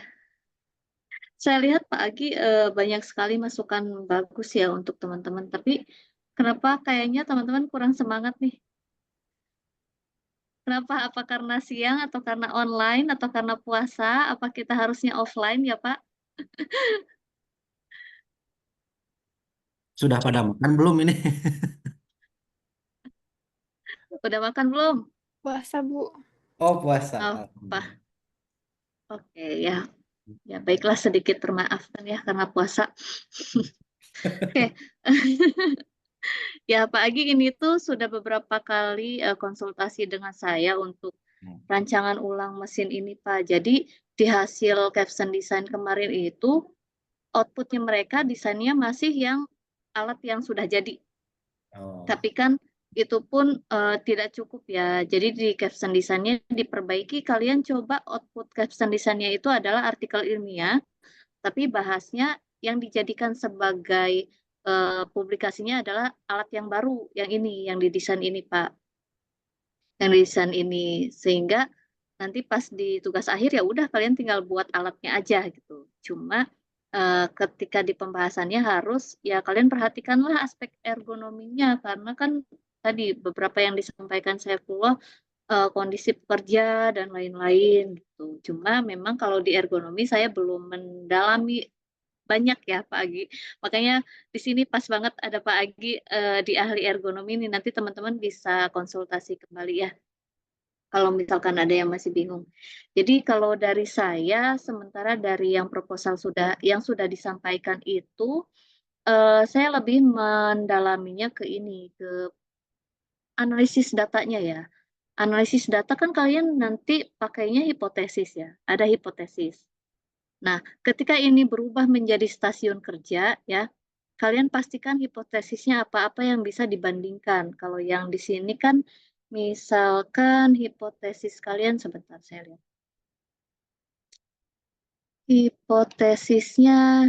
saya lihat Pak Agi banyak sekali masukan bagus ya untuk teman-teman. Tapi kenapa kayaknya teman-teman kurang semangat nih? Kenapa? Apa karena siang atau karena online atau karena puasa? Apa kita harusnya offline ya Pak? Sudah pada makan belum ini? Udah makan belum? Puasa, Bu. Oh, puasa. Oh, Alhamdulillah. Pak. Oke ya. Ya baiklah, sedikit termaafkan ya karena puasa. Oke. Ya Pak Agi, ini tuh sudah beberapa kali konsultasi dengan saya untuk rancangan ulang mesin ini Pak. Jadi di hasil caption design kemarin itu outputnya mereka desainnya masih yang alat yang sudah jadi. Oh. Tapi kan itu pun tidak cukup ya. Jadi di caption desainnya diperbaiki. Kalian coba output caption desainnya itu adalah artikel ilmiah, tapi bahasnya yang dijadikan sebagai publikasinya adalah alat yang baru, yang ini, yang didesain ini Pak. Yang didesain ini, sehingga nanti pas di tugas akhir ya udah kalian tinggal buat alatnya aja gitu. Cuma ketika di pembahasannya harus ya kalian perhatikanlah aspek ergonominya, karena kan tadi beberapa yang disampaikan Saifullah kondisi pekerja dan lain-lain gitu. Cuma memang kalau di ergonomi saya belum mendalami banyak ya Pak Agi. Makanya di sini pas banget ada Pak Agi di ahli ergonomi ini, nanti teman-teman bisa konsultasi kembali ya kalau misalkan ada yang masih bingung. Jadi kalau dari saya, sementara dari yang proposal yang sudah disampaikan itu, saya lebih mendalaminya ke ini, ke analisis datanya ya. Analisis data kan kalian nanti pakainya hipotesis ya, ada hipotesis. Nah, ketika ini berubah menjadi stasiun kerja ya, kalian pastikan hipotesisnya apa-apa yang bisa dibandingkan. Kalau yang di sini kan misalkan hipotesis kalian, sebentar saya lihat. Hipotesisnya,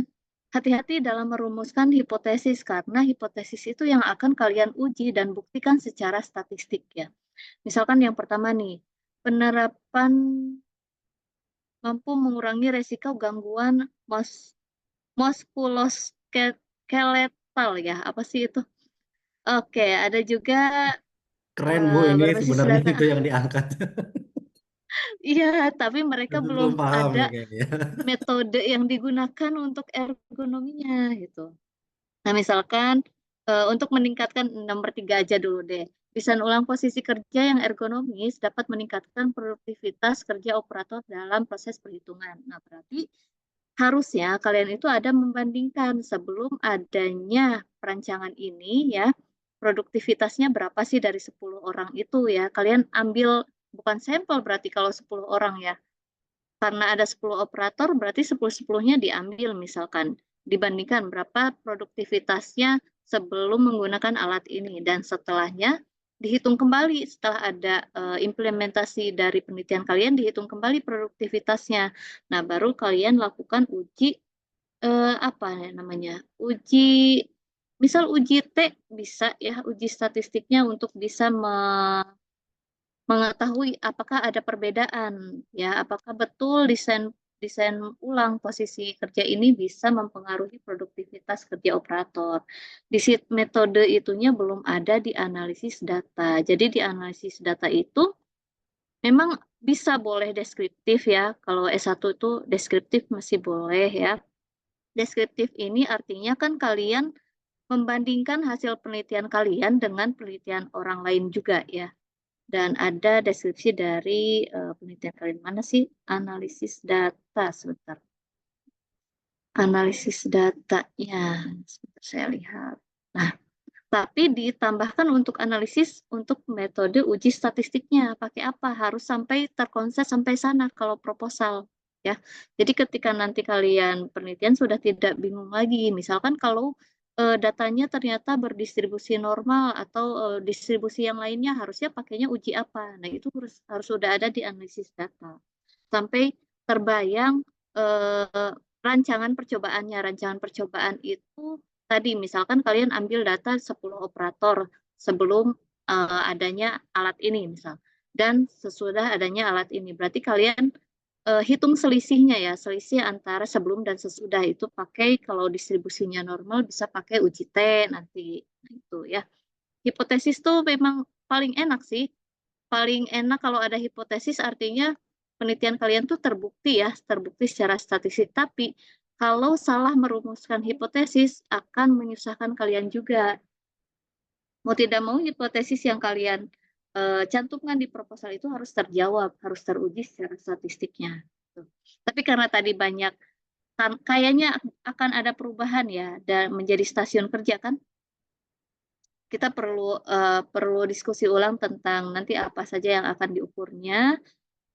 hati-hati dalam merumuskan hipotesis karena hipotesis itu yang akan kalian uji dan buktikan secara statistik ya. Misalkan yang pertama nih, penerapan mampu mengurangi resiko gangguan muskuloskeletal ya, apa sih itu? Oke, ada juga Keren Bu, ini berbasis sebenarnya data. itu yang diangkat. Iya, tapi mereka Tapi belum belum paham ada nih kayaknya. metode yang digunakan untuk ergonominya gitu. Nah, misalkan untuk meningkatkan nomor 3 aja dulu deh. Desain ulang posisi kerja yang ergonomis dapat meningkatkan produktivitas kerja operator dalam proses perhitungan. Nah, berarti harusnya kalian itu ada membandingkan sebelum adanya perancangan ini ya, produktivitasnya berapa sih dari 10 orang itu ya. Kalian ambil bukan sampel berarti kalau 10 orang ya. Karena ada 10 operator berarti 10-10-nya diambil misalkan. Dibandingkan berapa produktivitasnya sebelum menggunakan alat ini dan setelahnya dihitung kembali setelah ada implementasi dari penelitian kalian, dihitung kembali produktivitasnya. Nah, baru kalian lakukan uji apa ya namanya? Misal uji T bisa ya, uji statistiknya untuk bisa mengetahui apakah ada perbedaan ya, apakah betul desain desain ulang posisi kerja ini bisa mempengaruhi produktivitas kerja operator. Di metode itunya belum ada di analisis data. Jadi di analisis data itu memang bisa boleh deskriptif ya. Kalau S1 itu deskriptif masih boleh ya. Deskriptif ini artinya kan kalian membandingkan hasil penelitian kalian dengan penelitian orang lain juga ya. Dan ada deskripsi dari penelitian kalian. Mana sih analisis data? Sebentar. Analisis datanya. Sebentar saya lihat. Nah, tapi ditambahkan untuk analisis untuk metode uji statistiknya. Pakai apa? Harus sampai terkonsep sampai sana kalau proposal. Ya, jadi ketika nanti kalian penelitian sudah tidak bingung lagi. Misalkan kalau datanya ternyata berdistribusi normal atau distribusi yang lainnya harusnya pakainya uji apa. Nah, itu harus sudah ada di analisis data. Sampai terbayang rancangan percobaannya. Rancangan percobaan itu tadi misalkan kalian ambil data 10 operator sebelum adanya alat ini misal, dan sesudah adanya alat ini. Berarti kalian hitung selisihnya ya, selisih antara sebelum dan sesudah itu pakai, kalau distribusinya normal bisa pakai uji T nanti. Nah, itu ya. Hipotesis tuh memang paling enak sih. Paling enak kalau ada hipotesis artinya penelitian kalian tuh terbukti ya, terbukti secara statistik. Tapi kalau salah merumuskan hipotesis akan menyusahkan kalian juga. Mau tidak mau hipotesis yang kalian cantumkan di proposal itu harus terjawab, harus teruji secara statistiknya. Tapi karena tadi banyak, kayaknya akan ada perubahan ya, dan menjadi stasiun kerja kan, kita perlu diskusi ulang tentang nanti apa saja yang akan diukurnya.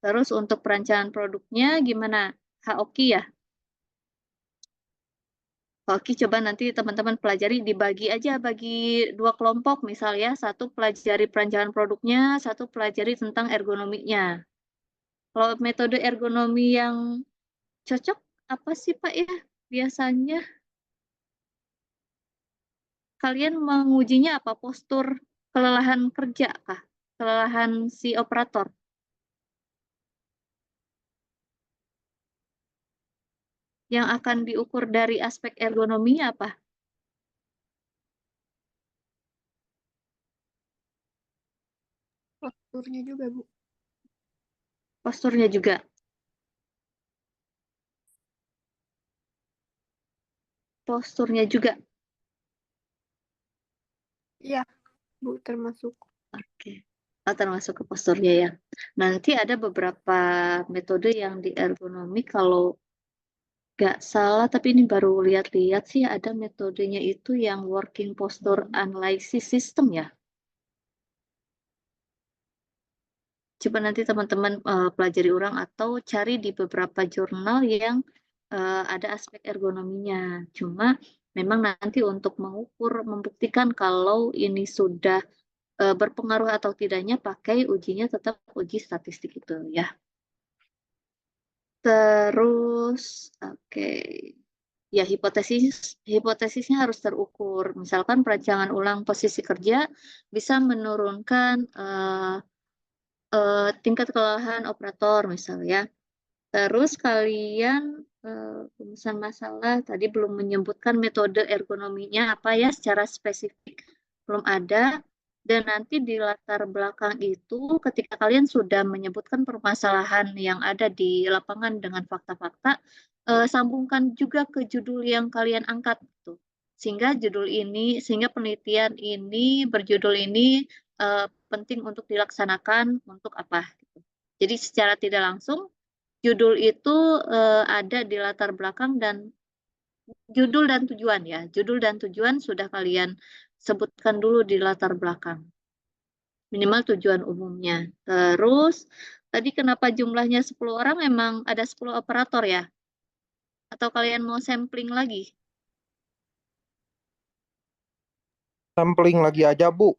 Terus untuk perancangan produknya gimana? Oki ya? Oke, coba nanti teman-teman pelajari, dibagi aja, bagi 2 kelompok misalnya, satu pelajari perancangan produknya, satu pelajari tentang ergonominya. Kalau metode ergonomi yang cocok apa sih Pak ya? Biasanya kalian mengujinya apa? Postur kelelahan kerja kah? Kelelahan si operator? Yang akan diukur dari aspek ergonominya apa? Posturnya juga, Bu. Posturnya juga. Posturnya juga. Iya, Bu, termasuk. Oke. Termasuk ke posturnya ya. Nanti ada beberapa metode yang di ergonomi, kalau nggak salah, tapi ini baru lihat-lihat sih, ada metodenya itu yang working posture analysis system ya. Coba nanti teman-teman pelajari ulang atau cari di beberapa jurnal yang ada aspek ergonominya. Cuma memang nanti untuk mengukur, membuktikan kalau ini sudah berpengaruh atau tidaknya, pakai ujinya tetap uji statistik itu ya. Terus, oke. Ya, hipotesisnya harus terukur. Misalkan perancangan ulang posisi kerja bisa menurunkan tingkat kelelahan operator misalnya. Terus kalian rumusan masalah tadi belum menyebutkan metode ergonominya apa ya secara spesifik, belum ada. Dan nanti di latar belakang itu ketika kalian sudah menyebutkan permasalahan yang ada di lapangan dengan fakta-fakta, sambungkan juga ke judul yang kalian angkat gitu. Sehingga penelitian ini berjudul ini penting untuk dilaksanakan untuk apa gitu. Jadi secara tidak langsung judul itu ada di latar belakang, dan judul dan tujuan ya. Judul dan tujuan sudah kalian sebutkan dulu di latar belakang. Minimal tujuan umumnya. Terus tadi kenapa jumlahnya 10 orang, memang ada 10 operator ya? Atau kalian mau sampling lagi? Sampling lagi aja, Bu.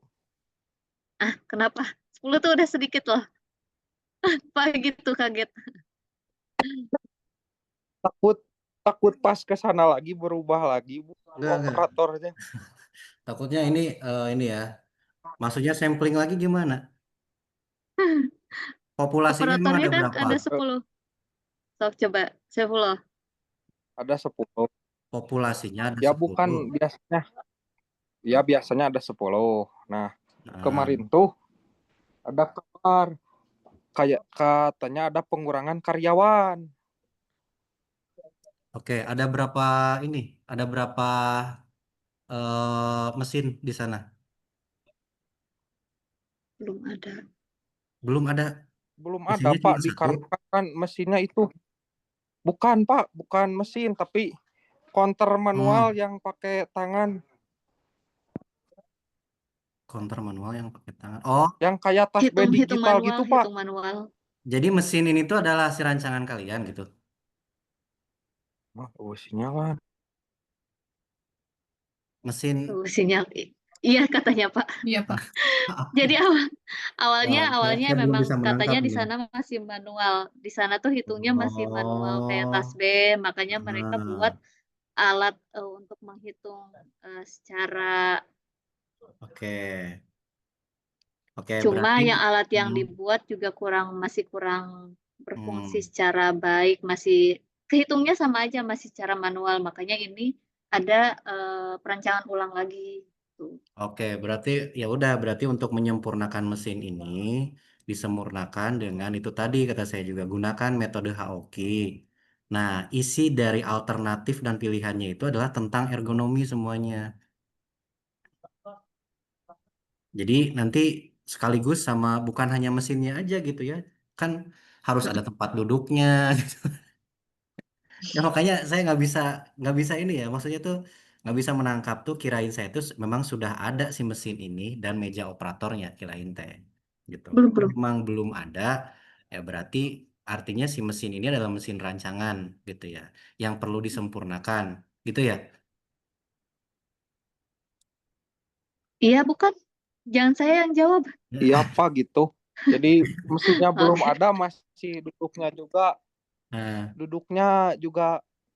Kenapa? 10 tuh udah sedikit loh. Pak gitu kaget. Takut pas ke sana lagi berubah lagi, Bu, Enggak. operatornya. Takutnya ini ya. Maksudnya sampling lagi gimana? Populasinya emang Operatornya ada kan berapa? ada 10. Sok coba, 10. Ada 10. Populasinya ada Ya 10. bukan biasanya. Ya biasanya ada 10. Nah, Nah, kemarin tuh ada kabar kayak katanya ada pengurangan karyawan. oke, ada berapa ini? Ada berapa mesin di sana? Belum ada. Belum ada. Belum ada, Mesinnya Pak, cuma satu. dikarenakan mesinnya itu bukan, Pak, bukan mesin tapi konter manual yang pakai tangan, Konter manual yang pakai tangan. Oh, yang kayak tas B Hitung digital manual, gitu, Pak. hitung manual. jadi mesin ini tuh adalah hasil rancangan kalian gitu. Oh, sinyal. Mesin Sinyal. Iya katanya Pak. Iya, Pak. Jadi awalnya Wah, awalnya saya belum memang bisa menangkap katanya di ini. sana masih manual. Di sana tuh hitungnya masih manual kayak Oh, tasbih, makanya mereka buat ah, alat untuk menghitung secara. oke, oke Cuma berarti, yang alat yang hmm, dibuat juga masih kurang berfungsi hmm, secara baik, masih kehitungnya sama aja, masih secara manual. Makanya ini ada perancangan ulang lagi. Gitu. oke, berarti ya udah, berarti untuk menyempurnakan mesin ini disempurnakan dengan itu tadi kata saya juga gunakan metode HOKI. Nah, isi dari alternatif dan pilihannya itu adalah tentang ergonomi semuanya. Jadi nanti sekaligus sama bukan hanya mesinnya aja gitu ya, kan harus ada tempat duduknya. Ya makanya saya nggak bisa ini ya, maksudnya tuh nggak bisa menangkap tuh kirain saya tuh memang sudah ada si mesin ini dan meja operatornya kirain teh gitu. Belum, Kalau belum. memang belum ada ya berarti artinya si mesin ini adalah mesin rancangan gitu ya, yang perlu disempurnakan gitu ya. Iya, bukan. Jangan saya yang jawab. Iya Pak gitu. Jadi mesinnya belum Oke. ada, masih Nah, duduknya juga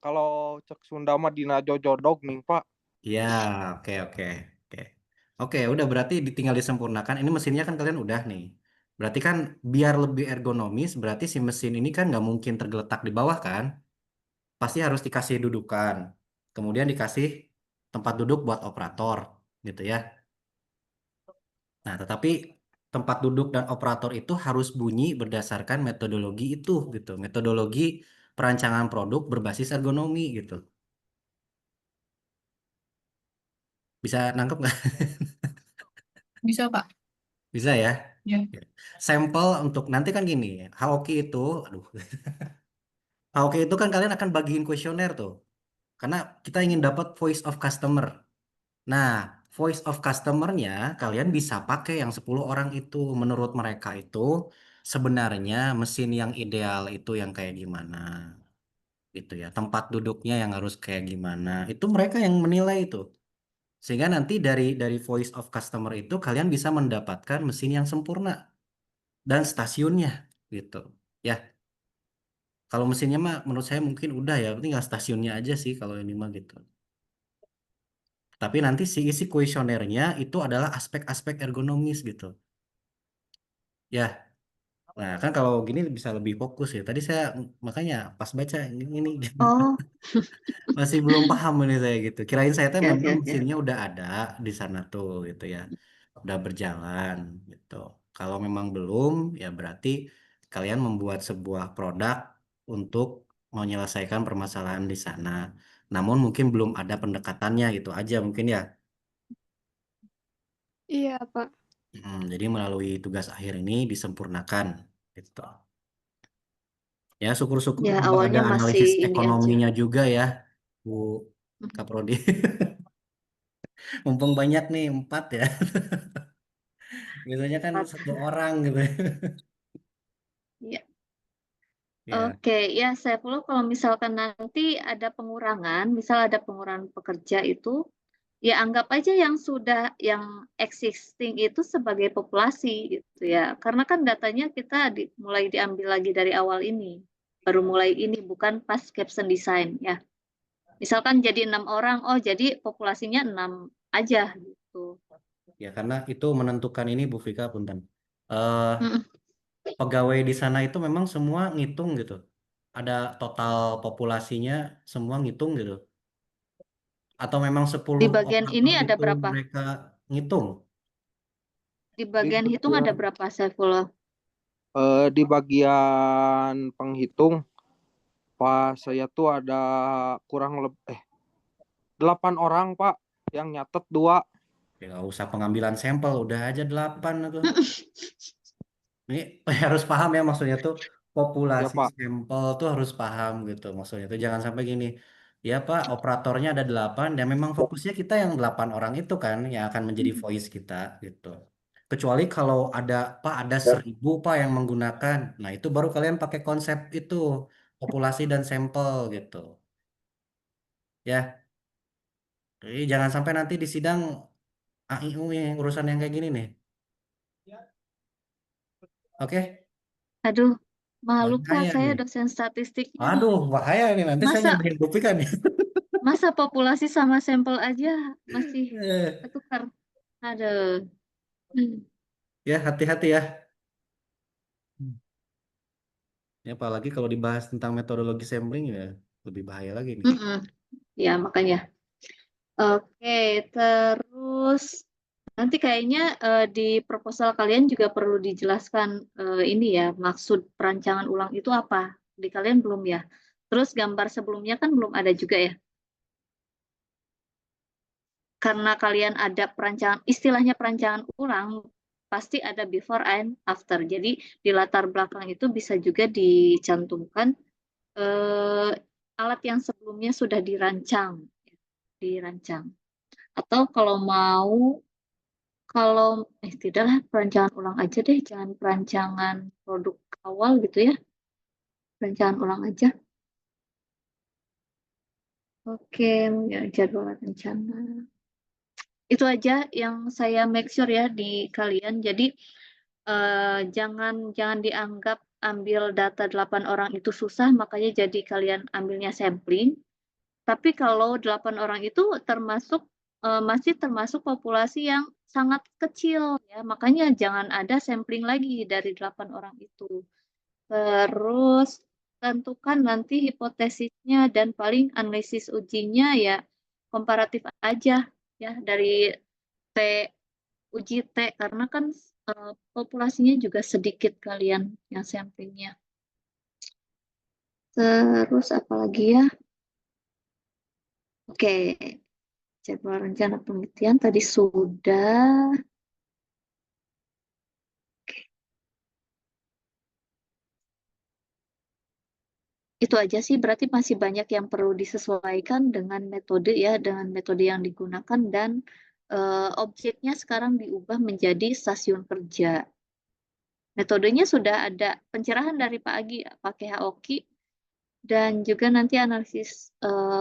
kalau cek Sunda mah dina jojodog nih Pak. ya, oke oke oke. Oke, udah berarti tinggal disempurnakan. Ini mesinnya kan kalian udah nih. Berarti kan biar lebih ergonomis, berarti si mesin ini kan nggak mungkin tergeletak di bawah kan? Pasti harus dikasih dudukan. Kemudian dikasih tempat duduk buat operator, gitu ya. Nah, tetapi tempat duduk dan operator itu harus bunyi berdasarkan metodologi itu, gitu. Metodologi perancangan produk berbasis ergonomi, gitu. Bisa nangkep nggak? Bisa, Pak. Bisa ya? Ya. Ya. Sampel untuk nanti kan gini, Haoki itu, aduh, Haoki itu kan kalian akan bagiin kuesioner tuh, karena kita ingin dapat voice of customer. Nah, voice of customer-nya kalian bisa pakai yang 10 orang itu. Menurut mereka itu sebenarnya mesin yang ideal itu yang kayak gimana, gitu ya. Tempat duduknya yang harus kayak gimana. Itu mereka yang menilai itu. Sehingga nanti dari voice of customer itu kalian bisa mendapatkan mesin yang sempurna dan stasiunnya gitu. Ya, kalau mesinnya mah menurut saya mungkin udah ya, tinggal stasiunnya aja sih kalau ini mah gitu. Tapi nanti si isi kuesionernya itu adalah aspek-aspek ergonomis gitu. Ya, nah kan kalau gini bisa lebih fokus ya. Tadi saya makanya pas baca ini Oh, masih belum paham ini saya gitu. Kirain saya tuh oke, oke, memang oke. mesinnya udah ada di sana tuh gitu ya. Udah berjalan gitu. Kalau memang belum ya berarti kalian membuat sebuah produk untuk menyelesaikan permasalahan di sana. Namun mungkin belum ada pendekatannya gitu aja mungkin ya. Iya, Pak. Jadi melalui tugas akhir ini disempurnakan gitu. Ya, syukur-syukur Ya, juga ada awalnya masih analisis ini aja. ekonominya juga ya, Bu Kaprodi. Mumpung banyak nih, 4 ya. Biasanya kan Empat. satu orang gitu. Ya. Ya, Oke, ya Saifullah kalau misalkan nanti ada pengurangan, misal ada pengurangan pekerja itu, ya anggap aja yang sudah yang existing itu sebagai populasi gitu ya. Karena kan datanya kita mulai diambil lagi dari awal ini, baru mulai ini bukan pas caption design ya. Misalkan jadi 6 orang, oh jadi populasinya 6 aja gitu. ya karena itu menentukan ini Bu Vika punten. Eh Mm-mm. pegawai di sana itu memang semua ngitung gitu. Ada total populasinya semua ngitung gitu. Atau memang Di 10 bagian operator ini ada itu berapa? mereka ngitung. Di Di bagian hitung ada bagian berapa Saifullah? di bagian penghitung Pak saya tuh ada kurang lebih 8 orang Pak, yang nyatet 2. Ya nggak usah pengambilan sampel, udah aja 8 tuh. Ini harus paham ya maksudnya tuh Ya populasi Pak. sampel tuh harus paham gitu maksudnya tuh jangan sampai gini ya Pak operatornya ada 8 dan memang fokusnya kita yang 8 orang itu kan yang akan menjadi voice kita gitu. Kecuali kalau ada Pak ada 1.000 Pak yang menggunakan, nah itu baru kalian pakai konsep itu populasi dan sampel gitu ya. Jadi jangan sampai nanti di sidang AIU yang urusan yang kayak gini nih. Oke, Aduh, malu Pak, bahaya saya nih. dosen statistiknya nih. Aduh, bahaya nih nanti saya Masa nyampein Bupikan nih. masa populasi sama sampel aja masih Eh, ketukar. Aduh. Hmm. Ya, hati-hati ya. Ya, apalagi kalau dibahas tentang metodologi sampling ya lebih bahaya lagi nih. Mm-mm. Ya, makanya. Oke, terus nanti kayaknya di proposal kalian juga perlu dijelaskan ini ya, maksud perancangan ulang itu apa. Di kalian belum ya. Terus gambar sebelumnya kan belum ada juga ya. Karena kalian ada perancangan, istilahnya perancangan ulang, pasti ada before and after. Jadi di latar belakang itu bisa juga dicantumkan alat yang sebelumnya sudah dirancang. Atau kalau tidaklah perancangan ulang aja deh, jangan perancangan produk awal gitu ya, perancangan ulang aja. Oke, ya, jadwal rencana. Itu aja yang saya make sure ya di kalian. Jadi jangan jangan dianggap ambil data 8 orang itu susah, makanya jadi kalian ambilnya sampling. Tapi kalau 8 orang itu masih termasuk populasi yang sangat kecil ya, makanya jangan ada sampling lagi dari 8 orang itu. Terus tentukan nanti hipotesisnya dan paling analisis ujinya ya komparatif aja ya dari T uji T karena kan populasinya juga sedikit kalian yang samplingnya. Terus apalagi ya? Oke, jadwal rencana penelitian tadi sudah. Itu aja sih, berarti masih banyak yang perlu disesuaikan dengan metode ya, dengan metode yang digunakan dan objeknya sekarang diubah menjadi stasiun kerja. Metodenya sudah ada pencerahan dari Pak Agi pakai HOKI dan juga nanti analisis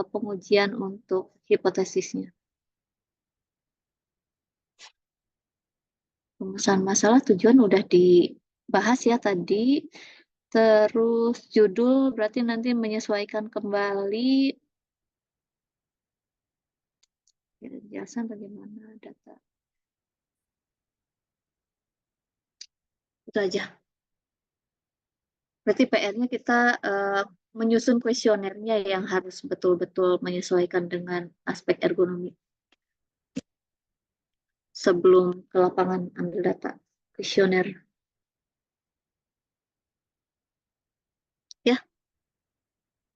pengujian untuk hipotesisnya. Rumusan masalah tujuan udah dibahas ya tadi. Terus judul berarti nanti menyesuaikan kembali penjelasan bagaimana data. Itu aja. Berarti PR-nya kita menyusun kuesionernya yang harus betul-betul menyesuaikan dengan aspek ergonomi sebelum ke lapangan ambil data. Kuesioner. Ya,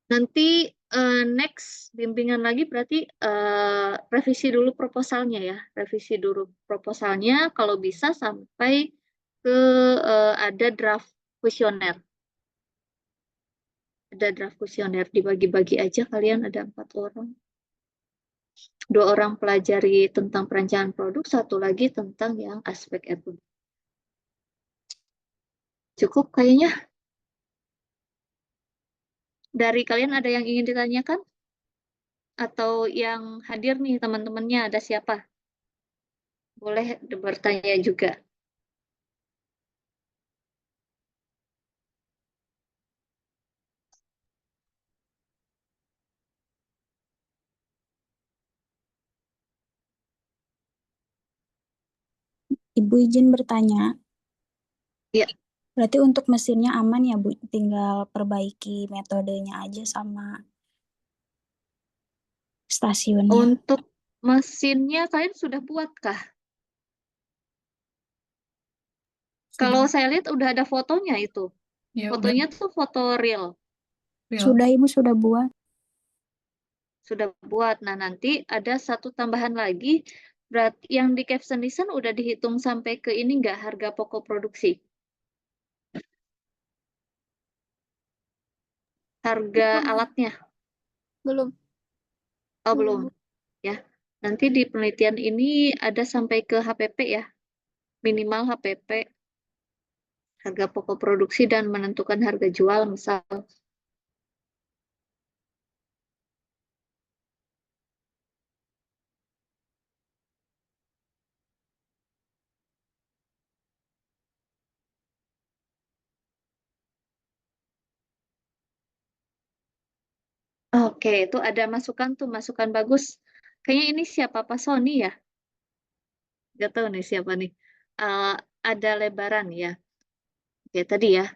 nanti next bimbingan lagi berarti revisi dulu proposalnya ya. Revisi dulu proposalnya kalau bisa sampai ke ada draft kuesioner. Ada draft kuesioner dibagi-bagi aja kalian ada 4 orang. 2 orang pelajari tentang perancangan produk, 1 lagi tentang yang aspek ergonomi. Cukup kayaknya. Dari kalian ada yang ingin ditanyakan? Atau yang hadir nih teman-temannya ada siapa? Boleh bertanya juga. Ibu izin bertanya. Ya. Berarti untuk mesinnya aman ya Bu, tinggal perbaiki metodenya aja sama stasiunnya. Untuk mesinnya kalian sudah buat kah? Kalau saya lihat udah ada fotonya itu. Ya, Fotonya tuh foto real. real. Sudah Ibu sudah buat. Sudah buat. Nah, nanti ada satu tambahan lagi. Berarti yang di caption design udah dihitung sampai ke ini nggak harga pokok produksi? Harga alatnya? Belum. Oh, belum. Ya. Nanti di penelitian ini ada sampai ke HPP ya. Minimal HPP. Harga pokok produksi dan menentukan harga jual misal. Oke, itu ada masukan tuh, masukan bagus. Kayaknya ini siapa, Pak Sony ya? Nggak tahu nih siapa nih. Ada lebaran ya. Oke, tadi ya.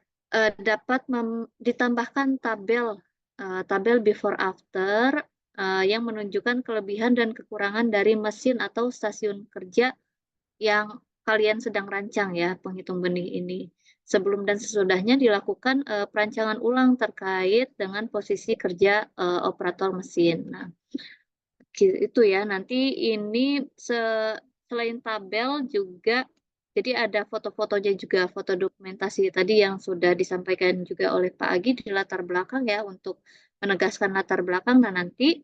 Dapat ditambahkan tabel before after yang menunjukkan kelebihan dan kekurangan dari mesin atau stasiun kerja yang kalian sedang rancang ya, penghitung benih ini. Sebelum dan sesudahnya dilakukan perancangan ulang terkait dengan posisi kerja operator mesin. Nah, itu ya. Nanti ini selain tabel juga, jadi ada foto-fotonya juga, foto dokumentasi tadi yang sudah disampaikan juga oleh Pak Agi di latar belakang ya, untuk menegaskan latar belakang. Nah, nanti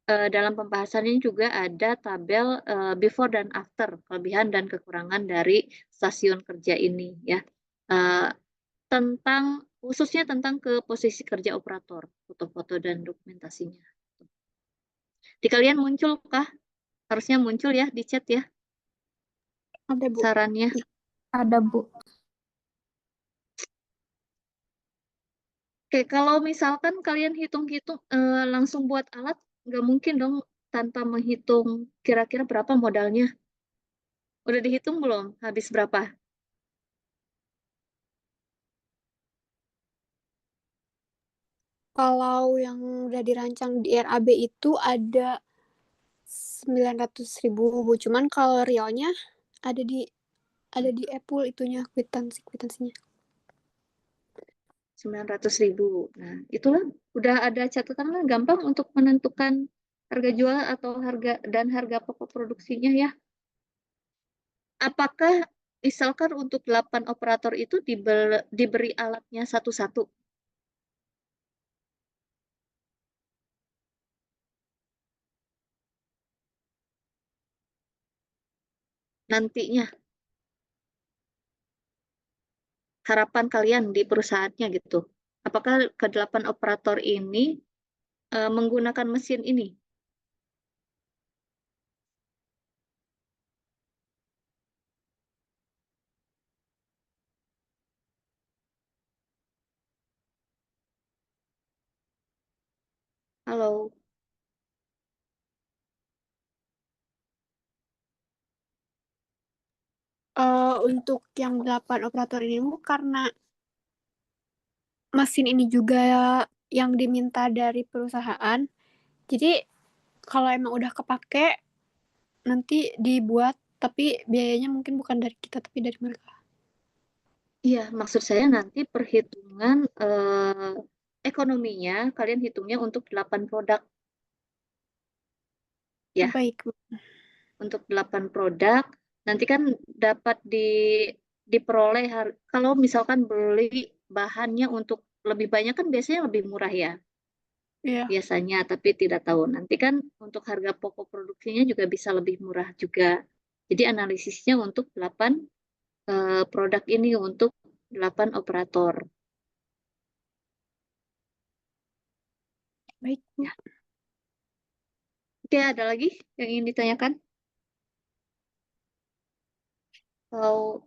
dalam pembahasannya juga ada tabel before dan after, kelebihan dan kekurangan dari stasiun kerja ini ya. Khususnya tentang ke posisi kerja operator, foto-foto dan dokumentasinya. Di kalian muncul kah? Harusnya muncul ya di chat ya Ada, Bu. sarannya. Ada, Bu. Oke, kalau misalkan kalian hitung-hitung langsung buat alat, nggak mungkin dong tanpa menghitung kira-kira berapa modalnya. Udah dihitung belum? Habis berapa? Kalau yang udah dirancang di RAB itu ada 900.000, Bu. Cuman kalau realnya ada di Apple itunya, kwitansinya. 900.000. Nah, itulah udah ada catatan lah, gampang untuk menentukan harga jual atau harga pokok produksinya ya. Apakah misalkan untuk 8 operator itu diberi alatnya satu-satu? Nantinya harapan kalian di perusahaannya gitu. Apakah ke-8 operator ini menggunakan mesin ini? Halo. Untuk yang 8 operator ini, Bu, karena mesin ini juga yang diminta dari perusahaan. Jadi kalau emang udah kepake, nanti dibuat, tapi biayanya mungkin bukan dari kita, tapi dari mereka. Iya, maksud saya nanti perhitungan ekonominya kalian hitungnya untuk 8 produk ya. Baik, Bu. Untuk 8 produk nanti kan dapat diperoleh kalau misalkan beli bahannya untuk lebih banyak kan biasanya lebih murah ya. Iya. Biasanya, tapi tidak tahu. Nanti kan untuk harga pokok produksinya juga bisa lebih murah juga. Jadi analisisnya untuk 8 produk ini untuk 8 operator. Baik, Bu. Ya. Oke, ada lagi yang ingin ditanyakan? Kalau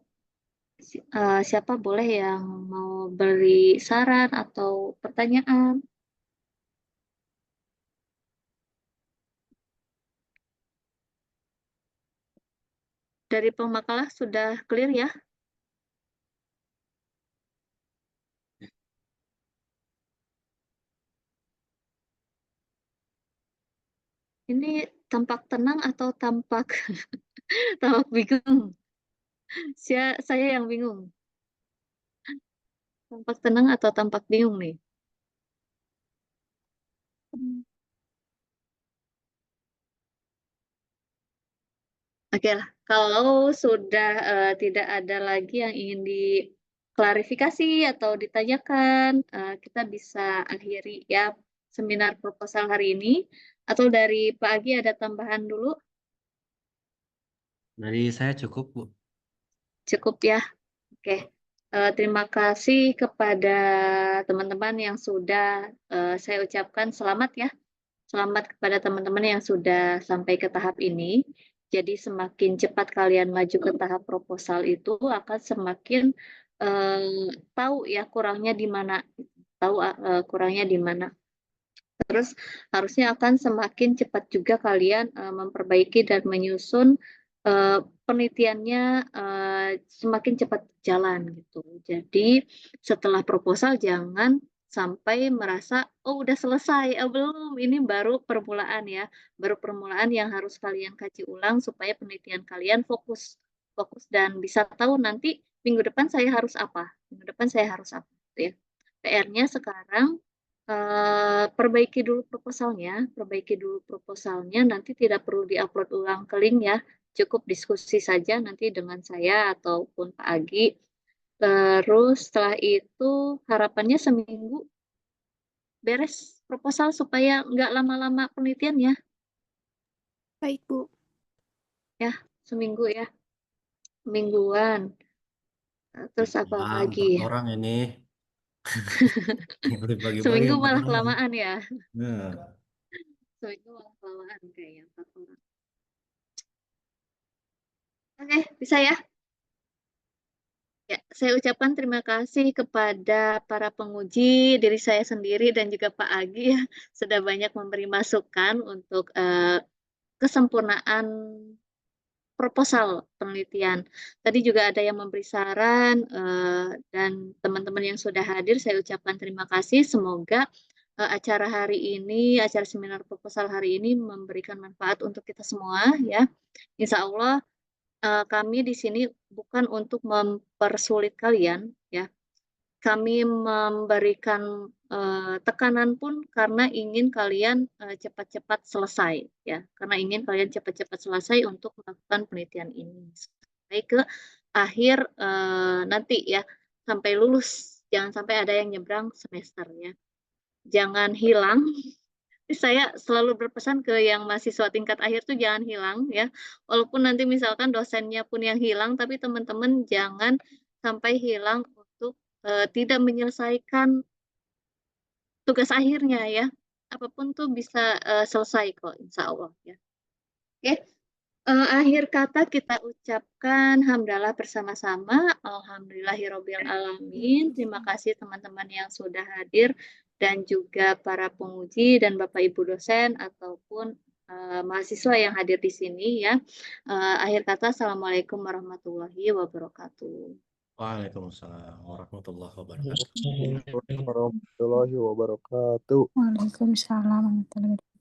siapa boleh yang mau beri saran atau pertanyaan? Dari pemakalah sudah clear ya? Ini tampak tenang atau tampak tampak bingung? Saya yang bingung. Tampak tenang atau tampak bingung nih? Oke lah, kalau sudah tidak ada lagi yang ingin diklarifikasi atau ditanyakan, kita bisa akhiri ya seminar proposal hari ini. Atau dari Pak Agi ada tambahan dulu? Dari saya cukup, Bu. Cukup ya. Oke. Terima kasih kepada teman-teman yang sudah saya ucapkan selamat ya. Selamat kepada teman-teman yang sudah sampai ke tahap ini. Jadi semakin cepat kalian maju ke tahap proposal itu akan semakin tahu ya kurangnya di mana. Tahu kurangnya di mana. Terus harusnya akan semakin cepat juga kalian memperbaiki dan menyusun penelitiannya semakin cepat jalan gitu. Jadi setelah proposal jangan sampai merasa oh udah selesai, belum, ini baru permulaan ya, baru permulaan yang harus kalian kaji ulang supaya penelitian kalian fokus dan bisa tahu nanti minggu depan saya harus apa, minggu depan saya harus apa, gitu ya. PR-nya sekarang perbaiki dulu proposalnya, nanti tidak perlu diupload ulang ke link ya, cukup diskusi saja nanti dengan saya ataupun Pak Agi. Terus setelah itu harapannya seminggu beres proposal supaya nggak lama-lama penelitian ya, Baik, Bu. seminggu ya, mingguan. Terus apa Empat lagi? orang ini bagi-bagi Seminggu 4 malah orang. kelamaan ya, Nah, seminggu malah kelamaan kayaknya 4 orang. Oke, bisa ya? Ya, saya ucapkan terima kasih kepada para penguji, diri saya sendiri dan juga Pak Agi ya, sudah banyak memberi masukan untuk kesempurnaan proposal penelitian. Tadi juga ada yang memberi saran dan teman-teman yang sudah hadir saya ucapkan terima kasih. Semoga acara hari ini, acara seminar proposal hari ini memberikan manfaat untuk kita semua ya. Insya Allah kami di sini bukan untuk mempersulit kalian ya. Kami memberikan tekanan pun karena ingin kalian cepat-cepat selesai ya. Karena ingin kalian cepat-cepat selesai untuk melakukan penelitian ini sampai ke akhir nanti ya, sampai lulus. Jangan sampai ada yang nyebrang semester ya. Jangan hilang. Saya selalu berpesan ke yang mahasiswa tingkat akhir tuh jangan hilang ya. Walaupun nanti misalkan dosennya pun yang hilang, tapi teman-teman jangan sampai hilang untuk tidak menyelesaikan tugas akhirnya ya. Apapun tuh bisa selesai kok, insya Allah ya. Oke, akhir kata kita ucapkan hamdalah bersama-sama. Alhamdulillahirobbil alamin. Terima kasih teman-teman yang sudah hadir dan juga para penguji dan Bapak Ibu dosen ataupun mahasiswa yang hadir di sini ya. Akhir kata, Assalamualaikum warahmatullahi wabarakatuh. Waalaikumsalam warahmatullahi wabarakatuh. Assalamualaikum warahmatullahi wabarakatuh. Waalaikumsalam warahmatullahi wabarakatuh.